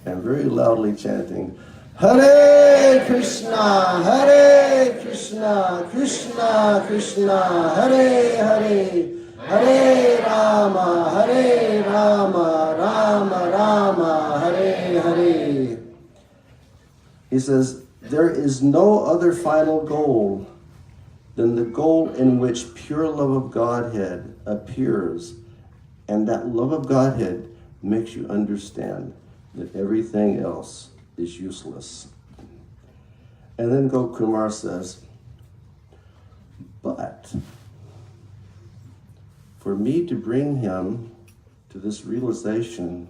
and very loudly chanting, Hare Krishna, Krishna Krishna, Hare Hare, Hare Rama, Rama Rama, Hare Hare. He says, there is no other final goal than the goal in which pure love of Godhead appears, and that love of Godhead makes you understand that everything else is useless. And then Gopkumar says, but for me to bring him to this realization,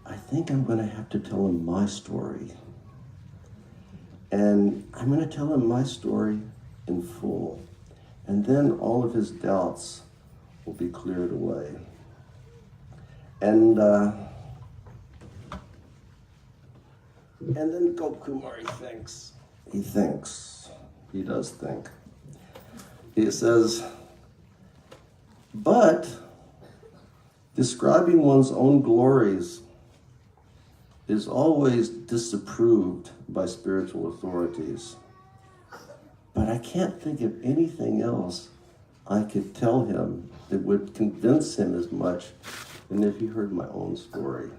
I think I'm going to have to tell him my story. And I'm going to tell him my story in full. And then all of his doubts will be cleared away. And then Gopkumar, he does think. He says, but describing one's own glories is always disapproved by spiritual authorities. But I can't think of anything else I could tell him that would convince him as much than if he heard my own story.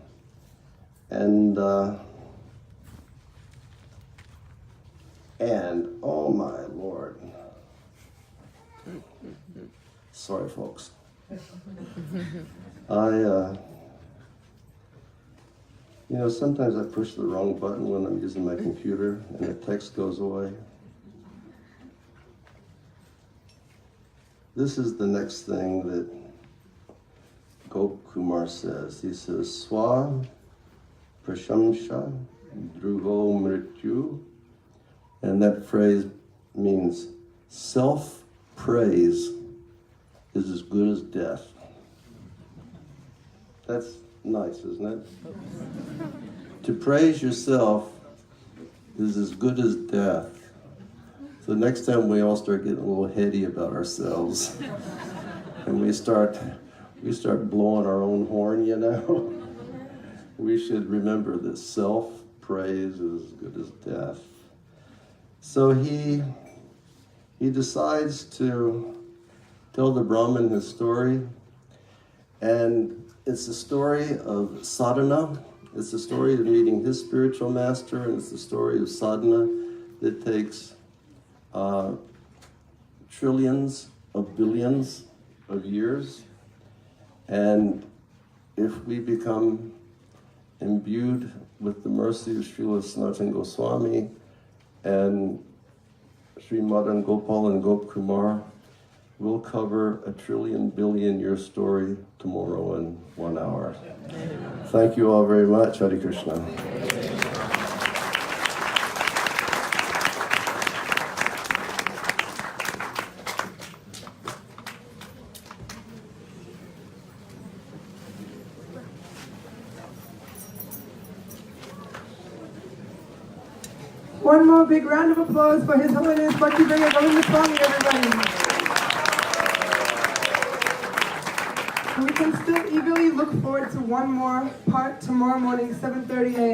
And oh my Lord. Sorry, folks. Sometimes I push the wrong button when I'm using my computer and the text goes away. This is the next thing that Gopkumar says. He says, Swa Prashamsha Dhruvo Mrityu. And that phrase means self-praise is as good as death. That's nice, isn't it? To praise yourself is as good as death. So next time we all start getting a little heady about ourselves and we start blowing our own horn, we should remember that self-praise is as good as death. So he decides to tell the Brahmin his story, and it's the story of sadhana. It's the story of meeting his spiritual master, and it's the story of sadhana that takes trillions of billions of years. And if we become imbued with the mercy of Srila Sanatana Goswami and Sri Madan Gopal and Gop Kumar, we'll cover a trillion billion year story tomorrow in 1 hour. Thank you all very much. Hare Krishna. One more big round of applause for His Holiness BB Govinda Swami, everybody. And we can still eagerly look forward to one more part tomorrow morning, 7:30 a.m.